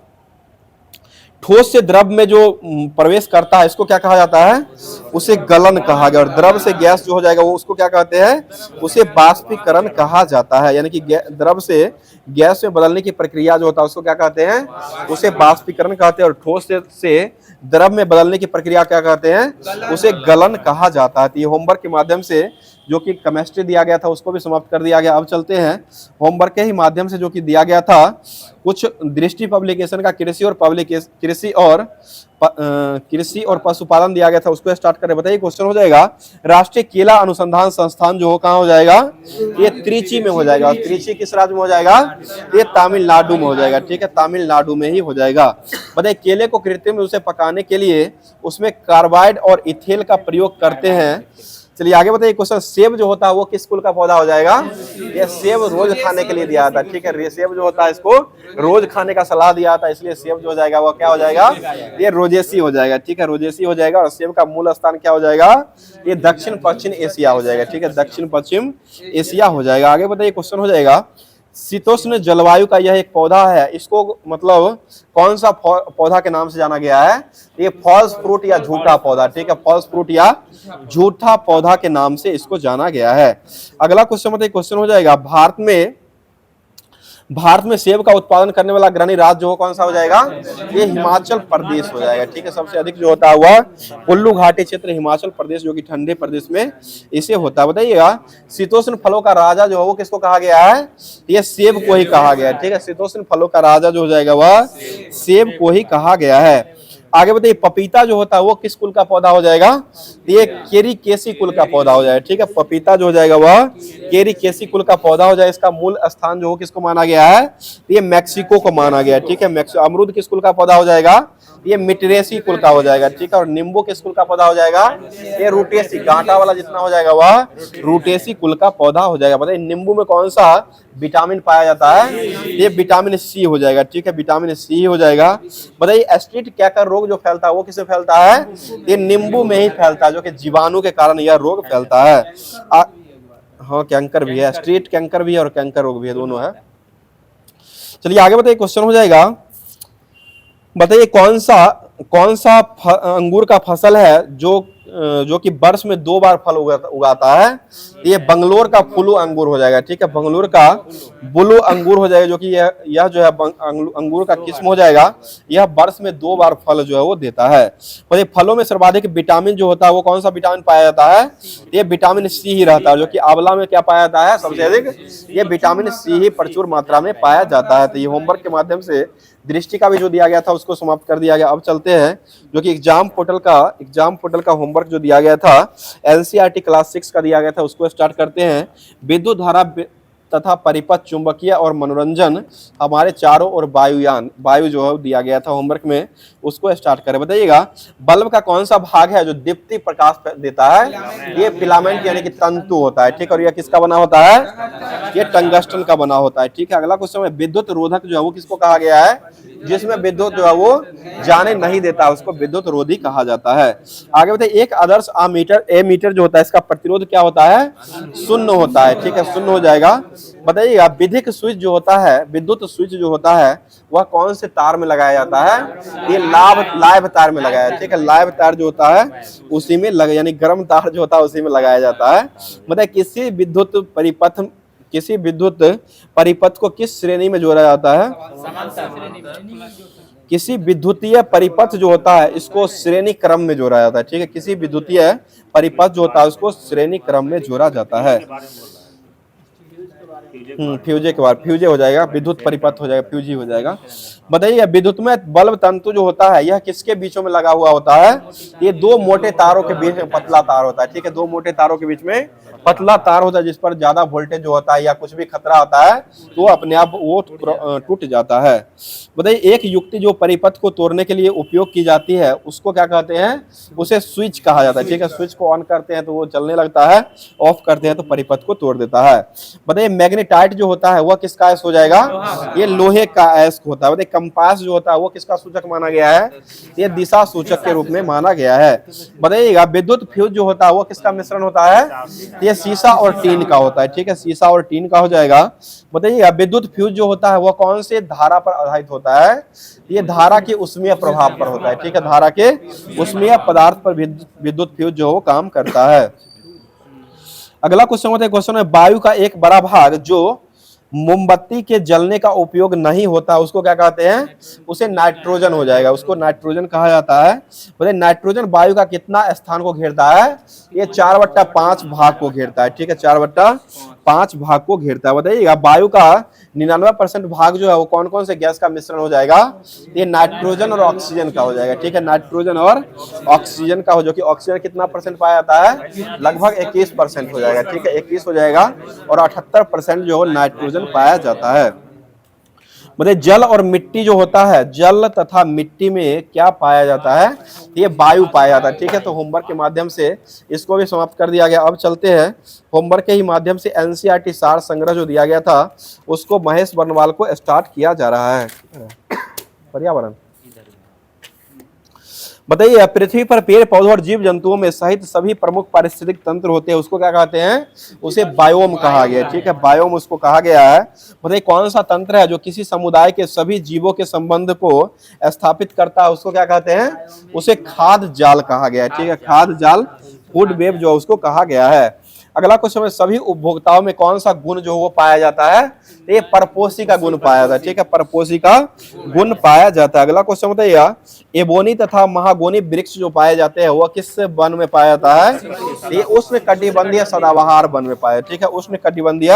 ठोस से द्रव में जो प्रवेश करता है इसको क्या कहा जाता है? उसे गलन कहा गया। और द्रव से गैस जो हो जाएगा वो उसको क्या कहते हैं? उसे बाष्पीकरण कहा जाता है, यानी कि द्रव से गैस में बदलने की प्रक्रिया जो होता है उसको क्या कहते हैं? उसे बाष्पीकरण कहते हैं। और ठोस से द्रव में बदलने की प्रक्रिया क्या कहते हैं? उसे गलन कहा जाता है। तो ये होमवर्क के माध्यम से जो कि केमिस्ट्री दिया गया था उसको भी समाप्त कर दिया गया। अब चलते हैं होमवर्क के ही माध्यम से जो कि दिया गया था, कुछ दृष्टि पब्लिकेशन का कृषि और पशुपालन दिया गया था, उसको स्टार्ट करें। बताइए, क्वेश्चन हो जाएगा, राष्ट्रीय केला अनुसंधान संस्थान जो हो कहाँ हो जाएगा? ये त्रिची में हो जाएगा। और त्रिची किस राज्य में हो जाएगा? ये तमिलनाडु में हो जाएगा। ठीक है, तमिलनाडु में ही हो जाएगा। बताइए, केले को कृत्रिम रूप से पकाने के लिए उसमें कार्बाइड और इथेल का प्रयोग करते हैं। चलिए आगे बताइए, क्वेश्चन, सेब जो होता है वो किस कुल का पौधा हो जाएगा? ये सेब रोज खाने के लिए दिया था। ठीक है, सेब जो होता है इसको रोज खाने का सलाह दिया था, इसलिए सेब जो हो जाएगा वो क्या हो जाएगा? ये रोजेसी हो जाएगा। ठीक है, रोजेसी हो जाएगा। और सेब का मूल स्थान क्या हो जाएगा? ये दक्षिण पश्चिम एशिया हो जाएगा। ठीक है, दक्षिण पश्चिम एशिया हो जाएगा। आगे बताइए, क्वेश्चन हो जाएगा, शीतोष्ण जलवायु का यह एक पौधा है, इसको मतलब कौन सा पौधा के नाम से जाना गया है? ये फॉल्स फ्रूट या झूठा पौधा। ठीक है, फॉल्स फ्रूट या झूठा पौधा के नाम से इसको जाना गया है। अगला क्वेश्चन बताइए, क्वेश्चन हो जाएगा, भारत में सेब का उत्पादन करने वाला अग्रणी राज्य जो कौन सा हो जाएगा? ये हिमाचल प्रदेश हो जाएगा। ठीक है, सबसे अधिक जो होता है वह कुल्लू घाटी क्षेत्र हिमाचल प्रदेश, जो कि ठंडे प्रदेश में इसे होता है। बताइएगा, शीतोष्ण फलों का राजा जो है वो किसको कहा गया है? ये सेब को ही कहा गया है। ठीक है, शीतोष्ण फलों का राजा जो हो जाएगा वह सेब को ही कहा गया है। आगे बताइए, पपीता जो होता है वो किस कुल का पौधा हो जाएगा? ये केरीकेसी कुल का पौधा हो जाएगा। ठीक है, पपीता जो हो जाएगा वह केरीकेसी कुल का पौधा हो जाएगा। इसका मूल स्थान जो किसको माना गया है? ये मैक्सिको को माना गया है। ठीक है, अमरूद किस कुल का पौधा हो जाएगा? ये मिटरेसी कुल का हो जाएगा। ठीक है, और नींबू किस कुल का पौधा हो जाएगा? ये रूटेसी, कांटा वाला जितना हो जाएगा वह रूटेसी कुल का पौधा हो जाएगा। बताइए, नींबू में कौन सा विटामिन पाया जाता है? ये विटामिन सी हो जाएगा। ठीक है, विटामिन सी हो जाएगा। बताइए, एस्ट्रीट कैंकर रोग जो फैलता है वो किससे फैलता है? ये नींबू में ही फैलता है, जो कि जीवाणु के कारण यह रोग फैलता है। हाँ, कैंकर भी है, स्ट्रीट कैंकर भी है और कैंकर रोग भी है, दोनों है। चलिए आगे बताइए, क्वेश्चन हो जाएगा, बताइए कौन सा अंगूर का फसल है जो कि वर्ष में 2 बार फल उगाता है? ये बंगलोर का फुलू अंगूर हो जाएगा। ठीक है, बंगलोर का बुलू अंगूर हो जाएगा, जो कि यह जो है अंगूर का किस्म हो जाएगा, यह वर्ष में 2 बार फल जो है वो देता है। और ये फलों में सर्वाधिक विटामिन जो होता है वो कौन सा विटामिन पाया जाता है? ये विटामिन सी ही रहता है, जो कि आंवला में क्या पाया जाता है? सबसे अधिक ये विटामिन सी ही प्रचुर मात्रा में पाया जाता है। तो ये होमवर्क के माध्यम से दृष्टि का भी जो दिया गया था उसको समाप्त कर दिया गया। अब चलते हैं जो कि एग्जाम पोर्टल का होमवर्क जो दिया गया था, एनसीईआरटी क्लास 6 का दिया गया था, उसको स्टार्ट करते हैं। विद्युत धारा तथा परिपथ, चुंबकीय और मनोरंजन हमारे चारों ओर वायुयान, वायु जो है दिया गया था होमवर्क में, उसको स्टार्ट करें। बताइएगा बल्ब का कौन सा भाग है जो दीप्ति प्रकाश देता है? ये फिलामेंट यानी कि तंतु होता है, ठीक है। और यह किसका बना होता है? ये टंगस्टन का बना होता है, ठीक है। अगला क्वेश्चन है विद्युत रोधक जो है वो किसको कहा गया है? जिसमें विद्युत जो है वो जाने नहीं देता, उसको विद्युत रोधी कहा जाता है। आगे बताइए एक आदर्श एमीटर जो होता है इसका प्रतिरोध क्या होता है? शून्य होता है, ठीक है, शून्य हो जाएगा। बताइएगा विद्युत स्विच जो होता है, विद्युत स्विच जो होता है वह कौन से तार में लगाया जाता है? ये लाइव तार में लगाया, ठीक है। लाइव तार जो होता है उसी में यानी गर्म तार जो होता है उसी में लगाया जाता है। बताइए किसी विद्युत परिपथ को किस श्रेणी में जोड़ा जाता है? किसी विद्युतीय परिपथ जो होता है इसको श्रेणी क्रम में जोड़ा जाता है, ठीक है। किसी विद्युतीय परिपथ जो होता है उसको श्रेणी क्रम में जोड़ा जाता है। फ्यूजे के बाद फ्यूजे हो जाएगा, विद्युत परिपथ हो जाएगा, फ्यूजी हो जाएगा। बताइए विद्युत में बल्ब तंतु जो होता है यह किसके बीचों में लगा हुआ होता है? ये दो मोटे तारों के बीच में पतला तार होता है, ठीक है। दो मोटे तारों के बीच में पतला तार होता है जिस पर ज्यादा वोल्टेज जो होता है या कुछ भी खतरा होता है तो अपने आप वो टूट जाता है। बताइए एक युक्ति जो परिपथ को तोड़ने के लिए उपयोग की जाती है उसको क्या कहते हैं? उसे स्विच कहा जाता है, ठीक है। स्विच को ऑन करते हैं तो वो चलने लगता है, ऑफ करते हैं तो परिपथ को तोड़ देता है। बताइए मैग्नेटाइट जो होता है वह किसका अयस्क हो जाएगा? ये लोहे का अयस्क होता है। बताइए कंपास जो होता है वो किसका सूचक माना गया है? ये दिशा सूचक के रूप में माना गया है। बताइएगा विद्युत फ्यूज जो होता है वो किसका मिश्रण होता है? ये शीशा और टीन का होता है, ठीक है। शीशा और टीन का हो जाएगा। बताइएगा विद्युत फ्यूज जो होता है वो कौन से धारा पर आधारित होता है? ये धारा के उष्मीय प्रभाव पर होता है, ठीक है। धारा के उष्मीय पदार्थ पर विद्युत फ्यूज जो वो काम करता है। अगला क्वेश्चन होता है, क्वेश्चन है वायु का एक बड़ा भाग जो मोमबत्ती के जलने का उपयोग नहीं होता उसको क्या कहते हैं? उसे नाइट्रोजन हो जाएगा, उसको नाइट्रोजन कहा जाता है। बताइए नाइट्रोजन वायु का कितना स्थान को घेरता है? ये 4/5 भाग को घेरता है, ठीक है। 4/5 भाग को घेरता है। बताइएगा वायु का 99% भाग जो है वो कौन कौन से गैस का मिश्रण हो जाएगा? ये नाइट्रोजन और ऑक्सीजन का हो जाएगा, ठीक है। नाइट्रोजन और ऑक्सीजन का हो, जो कि ऑक्सीजन कितना परसेंट पाया जाता है? लगभग 21% हो जाएगा, ठीक है। 21 हो जाएगा और 78% जो नाइट्रोजन पाया जाता है। बताइए जल और मिट्टी जो होता है, जल तथा मिट्टी में क्या पाया जाता है? ये वायु पाया जाता है, ठीक है। तो होमवर्क के माध्यम से इसको भी समाप्त कर दिया गया। अब चलते हैं होमवर्क के ही माध्यम से एनसीईआरटी सार संग्रह जो दिया गया था उसको महेश बर्नवाल को स्टार्ट किया जा रहा है। पर्यावरण बताइए पृथ्वी पर पेड़ पौधों और जीव जंतुओं में सहित सभी प्रमुख पारिस्थितिक तंत्र होते हैं उसको क्या कहते हैं? उसे बायोम कहा गया, ठीक है। बायोम उसको कहा गया है। बताइए कौन सा तंत्र है जो किसी समुदाय के सभी जीवों के संबंध को स्थापित करता है उसको क्या कहते हैं? उसे खाद्य जाल कहा गया है, ठीक है। खाद्य जाल, फूड वेब जो उसको कहा गया है। अगला क्वेश्चन है सभी उपभोक्ताओं में कौन सा गुण जो वो पाया जाता है? ये परपोषी का गुण पाया जाता है, ठीक है। परपोषी का गुण पाया जाता है। अगला क्वेश्चन बताइए एबोनी तथा महागोनी वृक्ष जो पाए जाते हैं वह किस वन में पाया जाता है? ये उष्णकटिबंधीय सदाबहार वन में पाया, ठीक है। उष्णकटिबंधीय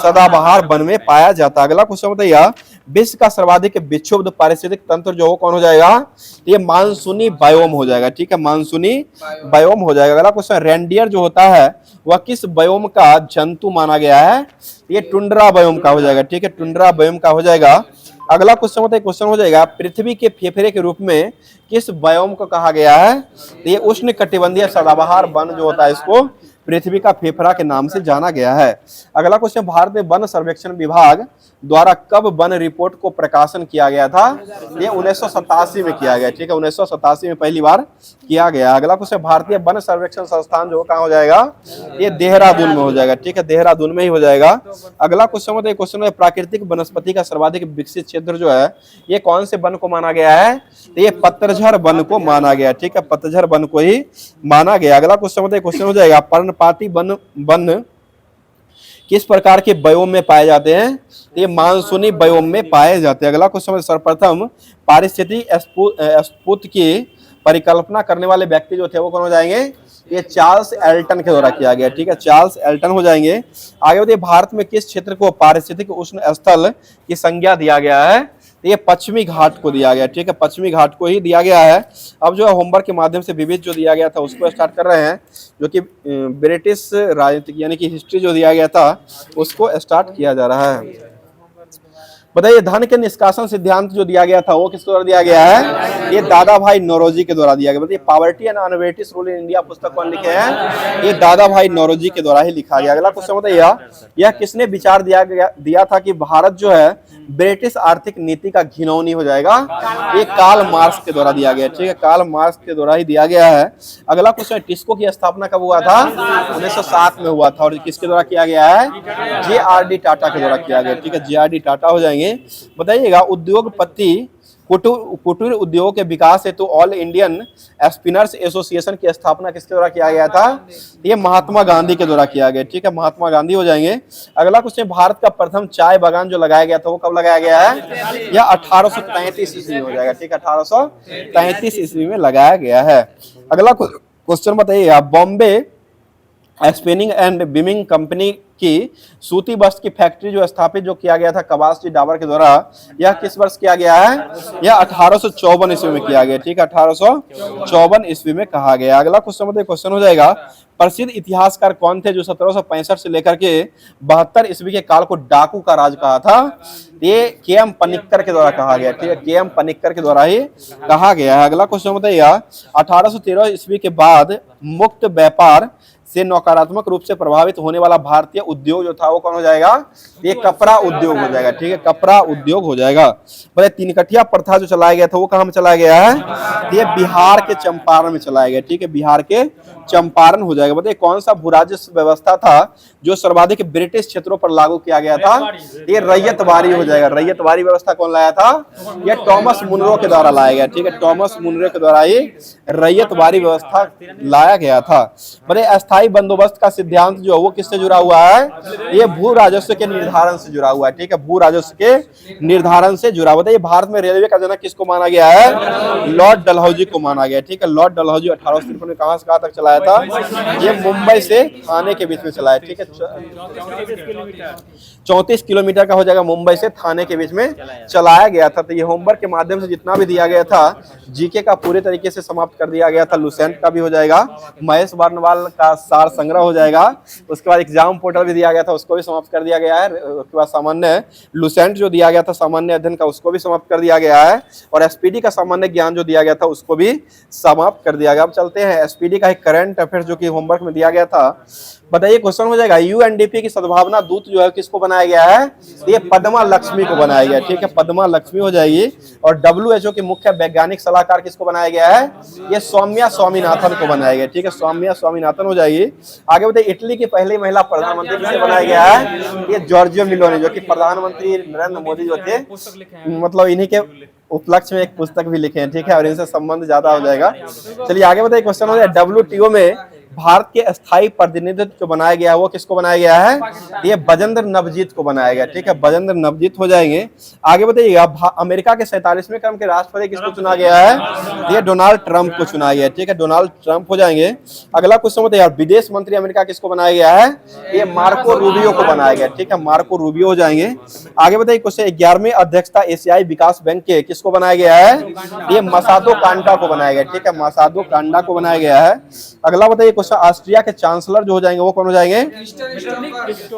सदाबहार वन में पाया जाता है। अगला क्वेश्चन बताइए विश्व का सर्वाधिक विक्षुब्ध पारिस्थितिक तंत्र जो हो कौन हो जाएगा? ये मानसूनी बायोम हो जाएगा, ठीक है। मानसूनी बायोम हो जाएगा। अगला क्वेश्चन रेंडियर जो होता है वह किस बायोम का जंतु माना गया है? ये टुंड्रा बायोम का हो जाएगा, ठीक है। टुंड्रा बायोम का हो जाएगा। अगला क्वेश्चन होता है, क्वेश्चन हो जाएगा पृथ्वी के फेफड़े के रूप में किस बायोम को कहा गया है? ये उष्णकटिबंधीय सदाबहार वन जो होता है इसको पृथ्वी का फेफड़ा के नाम से जाना गया है। अगला क्वेश्चन भारत में वन सर्वेक्षण विभाग द्वारा कब वन रिपोर्ट को प्रकाशन किया गया था? ये 1987 में किया गया, ठीक है। 1987 में पहली बार किया गया। अगला क्वेश्चन भारतीय वन सर्वेक्षण संस्थान जो कहाँ हो जाएगा? ये देहरादून में हो जाएगा, ठीक है। देहरादून में ही हो जाएगा। अगला क्वेश्चन है, क्वेश्चन है प्राकृतिक वनस्पति का सर्वाधिक विकसित क्षेत्र जो है ये कौन से वन को माना गया है? ये पतझड़ वन को माना गया, ठीक है। पतझड़ वन को ही माना गया। अगला क्वेश्चन हो जाएगा पर्णपाती वन किस प्रकार के बायोम में पाए जाते हैं? ये मानसूनी बायोम में पाए जाते हैं। अगला क्वेश्चन सर्वप्रथम पारिस्थितिक स्फुट की परिकल्पना करने वाले व्यक्ति जो थे वो कौन हो जाएंगे? ये चार्ल्स एल्टन के द्वारा किया गया, ठीक है। चार्ल्स एल्टन हो जाएंगे। आगे बताइए भारत में किस क्षेत्र को पारिस्थितिक उष्ण स्थल की संज्ञा दिया गया है? तो ये पश्चिमी घाट को दिया गया, ठीक है, पश्चिमी घाट को ही दिया गया है। अब जो है होमवर्क के माध्यम से विविध जो दिया गया था उसको स्टार्ट कर रहे हैं, जो कि ब्रिटिश राजनीतिक यानी कि हिस्ट्री जो दिया गया था उसको स्टार्ट किया जा रहा है। बताइए धन के निष्कासन सिद्धांत जो दिया गया था वो किसके द्वारा दिया गया है? ये दादा भाई नौरोजी के द्वारा दिया गया। बताइए poverty and unBritish rule in India पुस्तक कौन लिखे हैं? ये दादा भाई नौरोजी के द्वारा ही लिखा गया। अगला क्वेश्चन बताइए, यह किसने विचार दिया था कि भारत जो है ब्रिटिश आर्थिक नीति का घिनौनी हो जाएगा? ये कार्ल मार्क्स के द्वारा दिया गया, ठीक है, कार्ल मार्क्स के द्वारा ही दिया गया है। अगला क्वेश्चन, टिस्को की स्थापना कब हुआ था? 1907 में हुआ था। और किसके द्वारा किया गया है? JRD टाटा के द्वारा किया गया, ठीक है, JRD टाटा हो जाएंगे। बताइएगा उद्योगपति कुटीर उद्योग के विकास हेतु ऑल इंडियन स्पिनर्स एसोसिएशन की स्थापना किसके द्वारा किया गया था? ये महात्मा गांधी के द्वारा किया गया, ठीक है, महात्मा गांधी हो जाएंगे। अगला क्वेश्चन, भारत का प्रथम चाय बागान जो लगाया गया था वो कब लगाया गया है? यह 1833 ईस्वी में हो जाएगा, ठीक है, 1833 ईस्वी में लगाया गया है। अगला क्वेश्चन बताइए, Bombay spinning and beaming company की सूती वस्त्र की फैक्ट्री जो स्थापित जो किया गया था कबास जी डाबर के द्वारा, यह किस वर्ष किया गया है? यह 1854 ईस्वी में किया गया, ठीक है, 1854 ईस्वी में कहा गया। अगला क्वेश्चन बताइए, क्वेश्चन हो जाएगा, प्रसिद्ध इतिहासकार कौन थे जो 1765 से लेकर के 72 ईस्वी के काल को डाकू का राज कहा था? ये KM पनिक्कर के द्वारा कहा गया, ठीक है, KM पनिक्कर के द्वारा ही कहा गया है। अगला क्वेश्चन बताइए, 1813 ईस्वी के बाद मुक्त व्यापार से नकारात्मक रूप से प्रभावित होने वाला भारतीय उद्योग जो था वो कौन हो जाएगा? ये कपड़ा उद्योग हो जाएगा, ठीक है, कपड़ा उद्योग हो जाएगा। बोले तीन कठिया प्रथा जो चलाया गया था वो कहाँ में चलाया गया है? ये बिहार के चंपारण में चलाया गया, ठीक है, बिहार के चंपारण हो जाएगा। बताइए कौन सा भू राजस्व व्यवस्था था जो सर्वाधिक ब्रिटिश क्षेत्रों पर लागू किया गया था? ये रैयतवारी हो जाएगा। रैयतवारी व्यवस्था कौन लाया था? ये टॉमस मुनरो के द्वारा लाया गया, ठीक है, टॉमस मुनरो के द्वारा ही रैयतवारी व्यवस्था लाया गया था। बोले अस्थायी बंदोबस्त का सिद्धांत जो है वो किससे जुड़ा हुआ है? ये भू राजस्व के निर्धारण से जुड़ा हुआ है, ठीक है, भू राजस्व के निर्धारण से जुड़ा। बताइए भारत में रेलवे का जनक किसको माना गया है? लॉर्ड डलहौजी को माना गया, ठीक है, लॉर्ड डलहौजी 1853 में कहां से कहां तक चलाया था? ये मुंबई से थाने के बीच में चलाया, ठीक है, 34 किलोमीटर का हो जाएगा, मुंबई से थाने के बीच में चलाया गया था। तो ये होमवर्क के माध्यम से जितना भी दिया गया था जीके का पूरे तरीके से समाप्त कर दिया गया था। लुसेंट का भी हो जाएगा, महेश बर्नवाल का सार संग्रह हो जाएगा, उसके बाद एग्जाम पोर्टल भी दिया गया था उसको भी समाप्त कर दिया गया है। उसके बाद सामान्य लुसेंट जो दिया गया था सामान्य अध्ययन का उसको भी समाप्त कर दिया गया है, और एसपीडी का सामान्य ज्ञान जो दिया गया था उसको भी समाप्त कर दिया गया। अब चलते हैं एसपीडी का एक करंट अफेयर जो कि होमवर्क में दिया गया था। बताइए क्वेश्चन हो जाएगा, यूएनडीपी की सद्भावना दूत जो है किसको बनाया गया है? ये पद्मा लक्ष्मी को बनाया गया, ठीक है, पद्मा लक्ष्मी हो जाएगी। और WHO के मुख्य वैज्ञानिक सलाहकार किसको बनाया गया है? ये सौम्या स्वामीनाथन को बनाया गया, ठीक है, सौम्या स्वामीनाथन हो जाएगी। आगे बताइए इटली की पहली महिला प्रधानमंत्री किसे बनाया गया है? ये जॉर्जिया मेलोनी, जो कि प्रधानमंत्री नरेंद्र मोदी जो थे, मतलब इन्हीं के उपलक्ष्य में एक पुस्तक भी लिखे हैं, ठीक है, और इनसे संबंध ज्यादा हो जाएगा। चलिए आगे बताइए क्वेश्चन हो जाए, WTO में भारत के स्थायी प्रतिनिधित्व जो बनाया गया है वो किसको बनाया गया है? ये बजेंद्र नवजीत को बनाया गया, ठीक है, बजेंद्र नवजीत हो जाएंगे। आगे बताइएगा अमेरिका के 47वें क्रम के राष्ट्रपति किसको चुना गया है? ये डोनाल्ड ट्रंप को चुना गया, ठीक है, डोनाल्ड ट्रंप हो जाएंगे। अगला क्वेश्चन बताइए विदेश मंत्री अमेरिका किसको बनाया गया है? ये मार्को रूबियो को बनाया गया, ठीक है, मार्को रूबियो हो जाएंगे। आगे बताइए क्वेश्चन 11वें अध्यक्षता एशियाई विकास बैंक के किसको बनाया गया है? ये मसादो कांडा को बनाया गया, ठीक है, मसादो कांडा को बनाया गया है। अगला बताइए ऑस्ट्रिया के चांसलर जो हो जाएंगे वो कौन हो जाएंगे?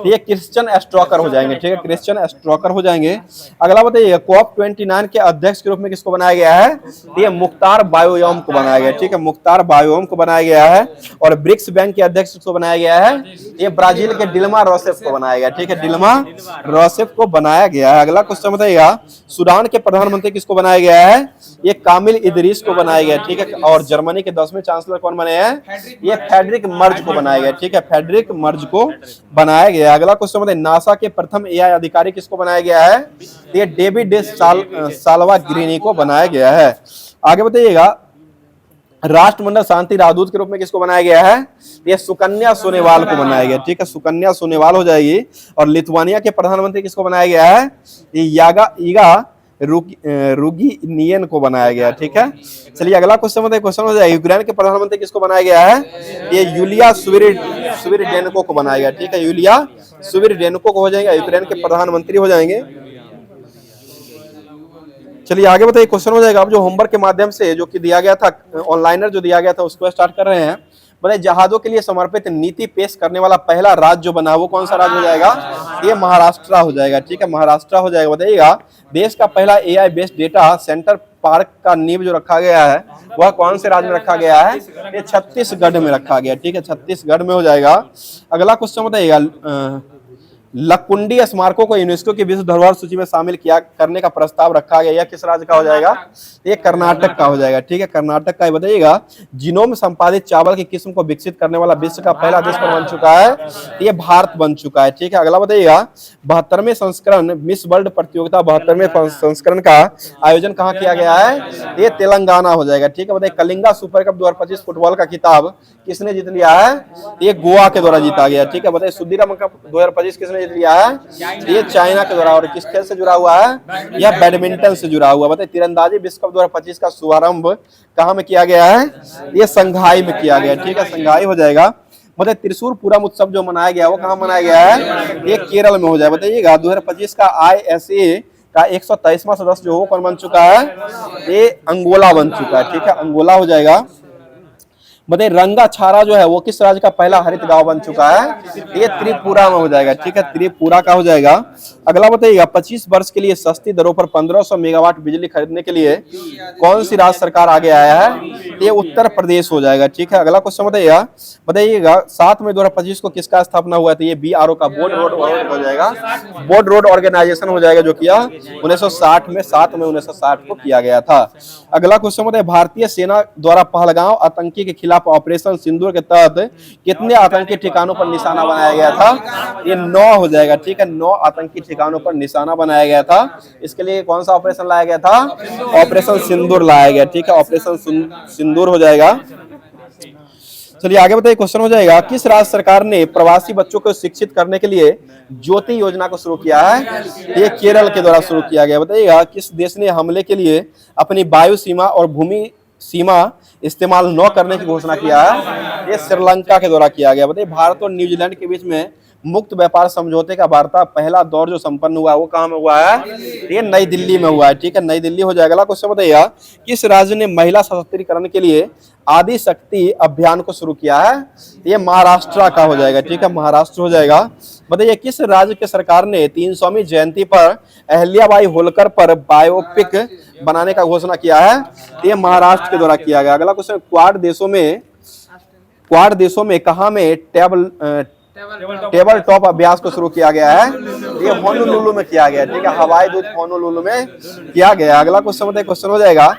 ये क्रिश्चियन स्ट्रोकर हो जाएंगे, ठीक है, क्रिश्चियन स्ट्रोकर हो जाएंगे। अगला बताइए COP29 के अध्यक्ष के रूप में किसको बनाया गया है? ये मुख्तार बायोम को बनाया गया, ठीक है, मुख्तार बायोम को बनाया गया है। और ब्रिक्स बैंक के अध्यक्ष किसको बनाया गया है? ये ब्राजील के डिल्मा रोसेफ को बनाया गया, ठीक है, डिल्मा रोसेफ को बनाया गया है। अगला क्वेश्चन बताइएगा सूडान के प्रधानमंत्री किसको बनाया गया है? ये कामिल इदरीस को बनाया गया, ठीक है। और जर्मनी के 10वें चांसलर कौन बने हैं? ये फेडरिक मर्ज को बनाया गया, ठीक है, फेडरिक मर्ज को बनाया गया। अगला क्वेश्चन बताइए नासा के प्रथम एआई अधिकारी किसको बनाया गया है? ये डेविड साल्वा ग्रीनी को बनाया गया है। आगे बताइएगा राष्ट्रमंडल शांति राजदूत के रूप में किसको बनाया गया है? ये सुकन्या सोनेवाल को बनाया गया, ठीक है, सुकन्या सोनेवाल हो जाएगी। और लिथुआनिया के प्रधानमंत्री किसको बनाया गया है? ये ईगा रुगीनियन को बनाया गया, ठीक है। चलिए अगला क्वेश्चन बताइए, क्वेश्चन हो जाएगा यूक्रेन के प्रधानमंत्री किसको बनाया गया है? ये यूलिया स्विरिडेनको को बनाया गया, ठीक है, यूलिया स्विरिडेनको को हो जाएंगे यूक्रेन के प्रधानमंत्री हो जाएंगे। चलिए आगे बताइए, क्वेश्चन हो जाएगा। अब जो होमवर्क के माध्यम से जो कि दिया गया था, ऑनलाइनर जो दिया गया था उसको स्टार्ट कर रहे हैं। बताइए, जहाजों के लिए समर्पित नीति पेश करने वाला पहला राज्य जो बना वो कौन सा राज्य हो जाएगा? ये महाराष्ट्र हो जाएगा। ठीक है, महाराष्ट्र हो जाएगा। बताइएगा, देश का पहला AI based data centre park का नींव जो रखा गया है वह कौन से राज्य में रखा गया है? ये छत्तीसगढ़ में रखा गया। ठीक है, छत्तीसगढ़ में हो जाएगा। अगला क्वेश्चन बताइएगा, लकुंडी स्मारकों को यूनेस्को की विश्व धरोहर सूची में शामिल किया करने का प्रस्ताव रखा गया, यह किस राज्य का हो जाएगा? ये कर्नाटक का हो जाएगा। ठीक है, कर्नाटक का। बताइएगा, जीनोम संपादित चावल की किस्म को विकसित करने वाला विश्व का पहला देश कौन बन चुका है? ये भारत बन चुका है। ठीक है, अगला बताइएगा, 72वें संस्करण मिस वर्ल्ड प्रतियोगिता 72वें संस्करण का आयोजन कहाँ किया गया है? ये तेलंगाना हो जाएगा। ठीक है, बताइए, कलिंगा सुपर कप 2025 फुटबॉल का खिताब किसने जीत लिया है? ये गोवा के द्वारा जीता गया। ठीक है, बताइए, सुदीरम कप 2025 किसने जीत लिया है? ये चाइना के द्वारा। और किस खेल से जुड़ा हुआ है? यह बैडमिंटन से जुड़ा हुआ। बताइए, तीरंदाजी विश्व कप 2025 का शुभारंभ कहाँ में किया गया है? ये संघाई में किया गया। ठीक है, संघाई हो जाएगा। बताइए, त्रिशूर पूरम उत्सव जो मनाया गया वो कहाँ मनाया गया है? ये केरल में हो जाए। बताइएगा, 2025 का ISA का 123वां सदस्य जो हो कौन बन चुका है? ये अंगोला बन चुका है। ठीक है, अंगोला हो जाएगा। बताइए, रंगा छारा जो है वो किस राज्य का पहला हरित गांव बन चुका है? ये त्रिपुरा में हो जाएगा। ठीक है, त्रिपुरा का हो जाएगा। अगला बताइएगा, 25 वर्ष के लिए सस्ती दरों पर 1500 मेगावाट बिजली खरीदने के लिए कौन सी राज्य सरकार आगे आया है? ये उत्तर प्रदेश हो जाएगा। ठीक है, अगला क्वेश्चन बताइएगा, 7 मई 2025 को किसका स्थापना हुआ था? ये BRO का, बोर्ड रोड हो जाएगा। बोर्ड रोड ऑर्गेनाइजेशन हो जाएगा, जो किया 1960 में, 7 मई 1960 को किया गया था। अगला क्वेश्चन बताइए, भारतीय सेना द्वारा पहलगांव आतंकी के खिलाफ ऑपरेशन सिंदूर के तहत कितने आतंकी ठिकानों पर निशाना बनाया गया था? ये 9 हो जाएगा। ठीक है, 9 आतंकी ठिकानों पर निशाना बनाया गया था। इसके लिए कौन सा ऑपरेशन लाया गया था? ऑपरेशन सिंदूर लाया गया। ठीक है, ऑपरेशन सिंदूर हो जाएगा। चलिए आगे बताइए, क्वेश्चन हो जाएगा, किस राज्य सरकार ने प्रवासी बच्चों को शिक्षित करने के लिए ज्योति योजना को शुरू किया है? ये केरल के द्वारा शुरू किया गया। बताइएगा, किस देश ने हमले के लिए अपनी वायु सीमा और भूमि सीमा इस्तेमाल न करने की घोषणा किया है? ये श्रीलंका के द्वारा किया गया। बताइए, भारत और न्यूजीलैंड के बीच में मुक्त व्यापार समझौते का वार्ता पहला दौर जो संपन्न हुआ वो कहाँ में हुआ है? ये नई दिल्ली में हुआ है। ठीक है, नई दिल्ली हो जाएगा। अगला क्वेश्चन बताइएगा, किस राज्य ने महिला सशक्तिकरण के लिए आदि शक्ति अभियान को शुरू किया है? ये महाराष्ट्र का हो जाएगा। ठीक है, महाराष्ट्र हो जाएगा। बताइए, किस राज्य के सरकार ने 300वीं जयंती पर अहिल्याबाई होलकर पर बायोपिक बनाने का घोषणा किया है? ये महाराष्ट्र के द्वारा किया गया। अगला क्वेश्चन, क्वाड देशों में कहाँ में टेबल टॉप अभ्यास को शुरू किया गया है? ये होनोलुलु में किया गया। ठीक है, हवाई दूत होनोलुलु में किया गया। अगला क्वेश्चन बताइए, क्वेश्चन हो जाएगा,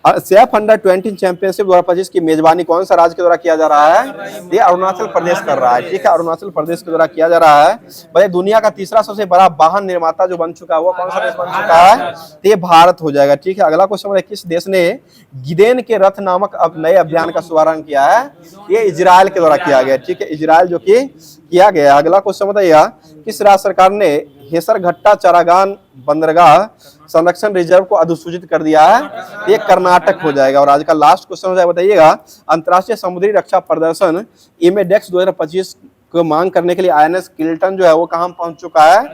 सेफ अंडर-20 चैंपियनशिप 2025 की मेजबानी कौन सा राज्य के द्वारा किया जा रहा है? ये अरुणाचल प्रदेश कर रहा है। ठीक है, अरुणाचल प्रदेश के द्वारा किया जा रहा है। भाई, दुनिया का तीसरा सबसे बड़ा वाहन निर्माता जो बन चुका है वो कौन सा देश बन चुका है? ये भारत हो जाएगा। ठीक है, अगला क्वेश्चन है, किस देश ने गिदेन के रथ नामक अब नए अभियान का शुभारंभ किया है? ये इजराइल के द्वारा किया गया। ठीक है, इजराइल जो कि किया गया। अगला क्वेश्चन बताइएगा, किस राज्य सरकार ने हेसरघट्टा चारागान बंदरगाह संरक्षण रिजर्व को अधिसूचित कर दिया है? ये कर्नाटक हो जाएगा। और आज का लास्ट क्वेश्चन हो जाएगा, बताइएगा, अंतर्राष्ट्रीय समुद्री रक्षा प्रदर्शन इमेडेक्स 2025 को मांग करने के लिए INS किल्टन जो है वो कहाँ पहुंच चुका है?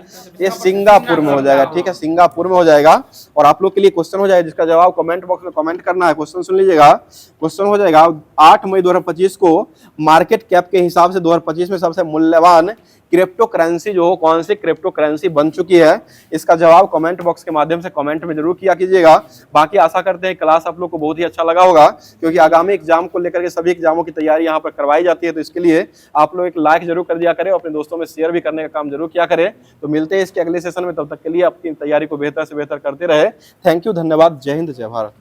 ये सिंगापुर में हो जाएगा। ठीक है, सिंगापुर में हो जाएगा। और आप लोग के लिए क्वेश्चन हो जाएगा जिसका जवाब कमेंट बॉक्स में कमेंट करना है। क्वेश्चन सुन लीजिएगा। क्वेश्चन हो जाएगा, 8 मई 2025 को मार्केट कैप के हिसाब से 2025 में सबसे मूल्यवान क्रिप्टो करेंसी जो हो कौन सी क्रिप्टो करेंसी बन चुकी है? इसका जवाब कमेंट बॉक्स के माध्यम से कमेंट में जरूर किया कीजिएगा। बाकी आशा करते हैं क्लास आप लोग को बहुत ही अच्छा लगा होगा, क्योंकि आगामी एग्जाम को लेकर के सभी एग्जामों की तैयारी यहाँ पर करवाई जाती है। तो इसके लिए आप लोग एक लाइक जरूर कर दिया करें और अपने दोस्तों में शेयर भी करने का काम जरूर किया करें। तो मिलते हैं इसके अगले सेशन में, तब तक के लिए अपनी तैयारी को बेहतर से बेहतर करते रहे। थैंक यू, धन्यवाद, जय हिंद, जय भारत।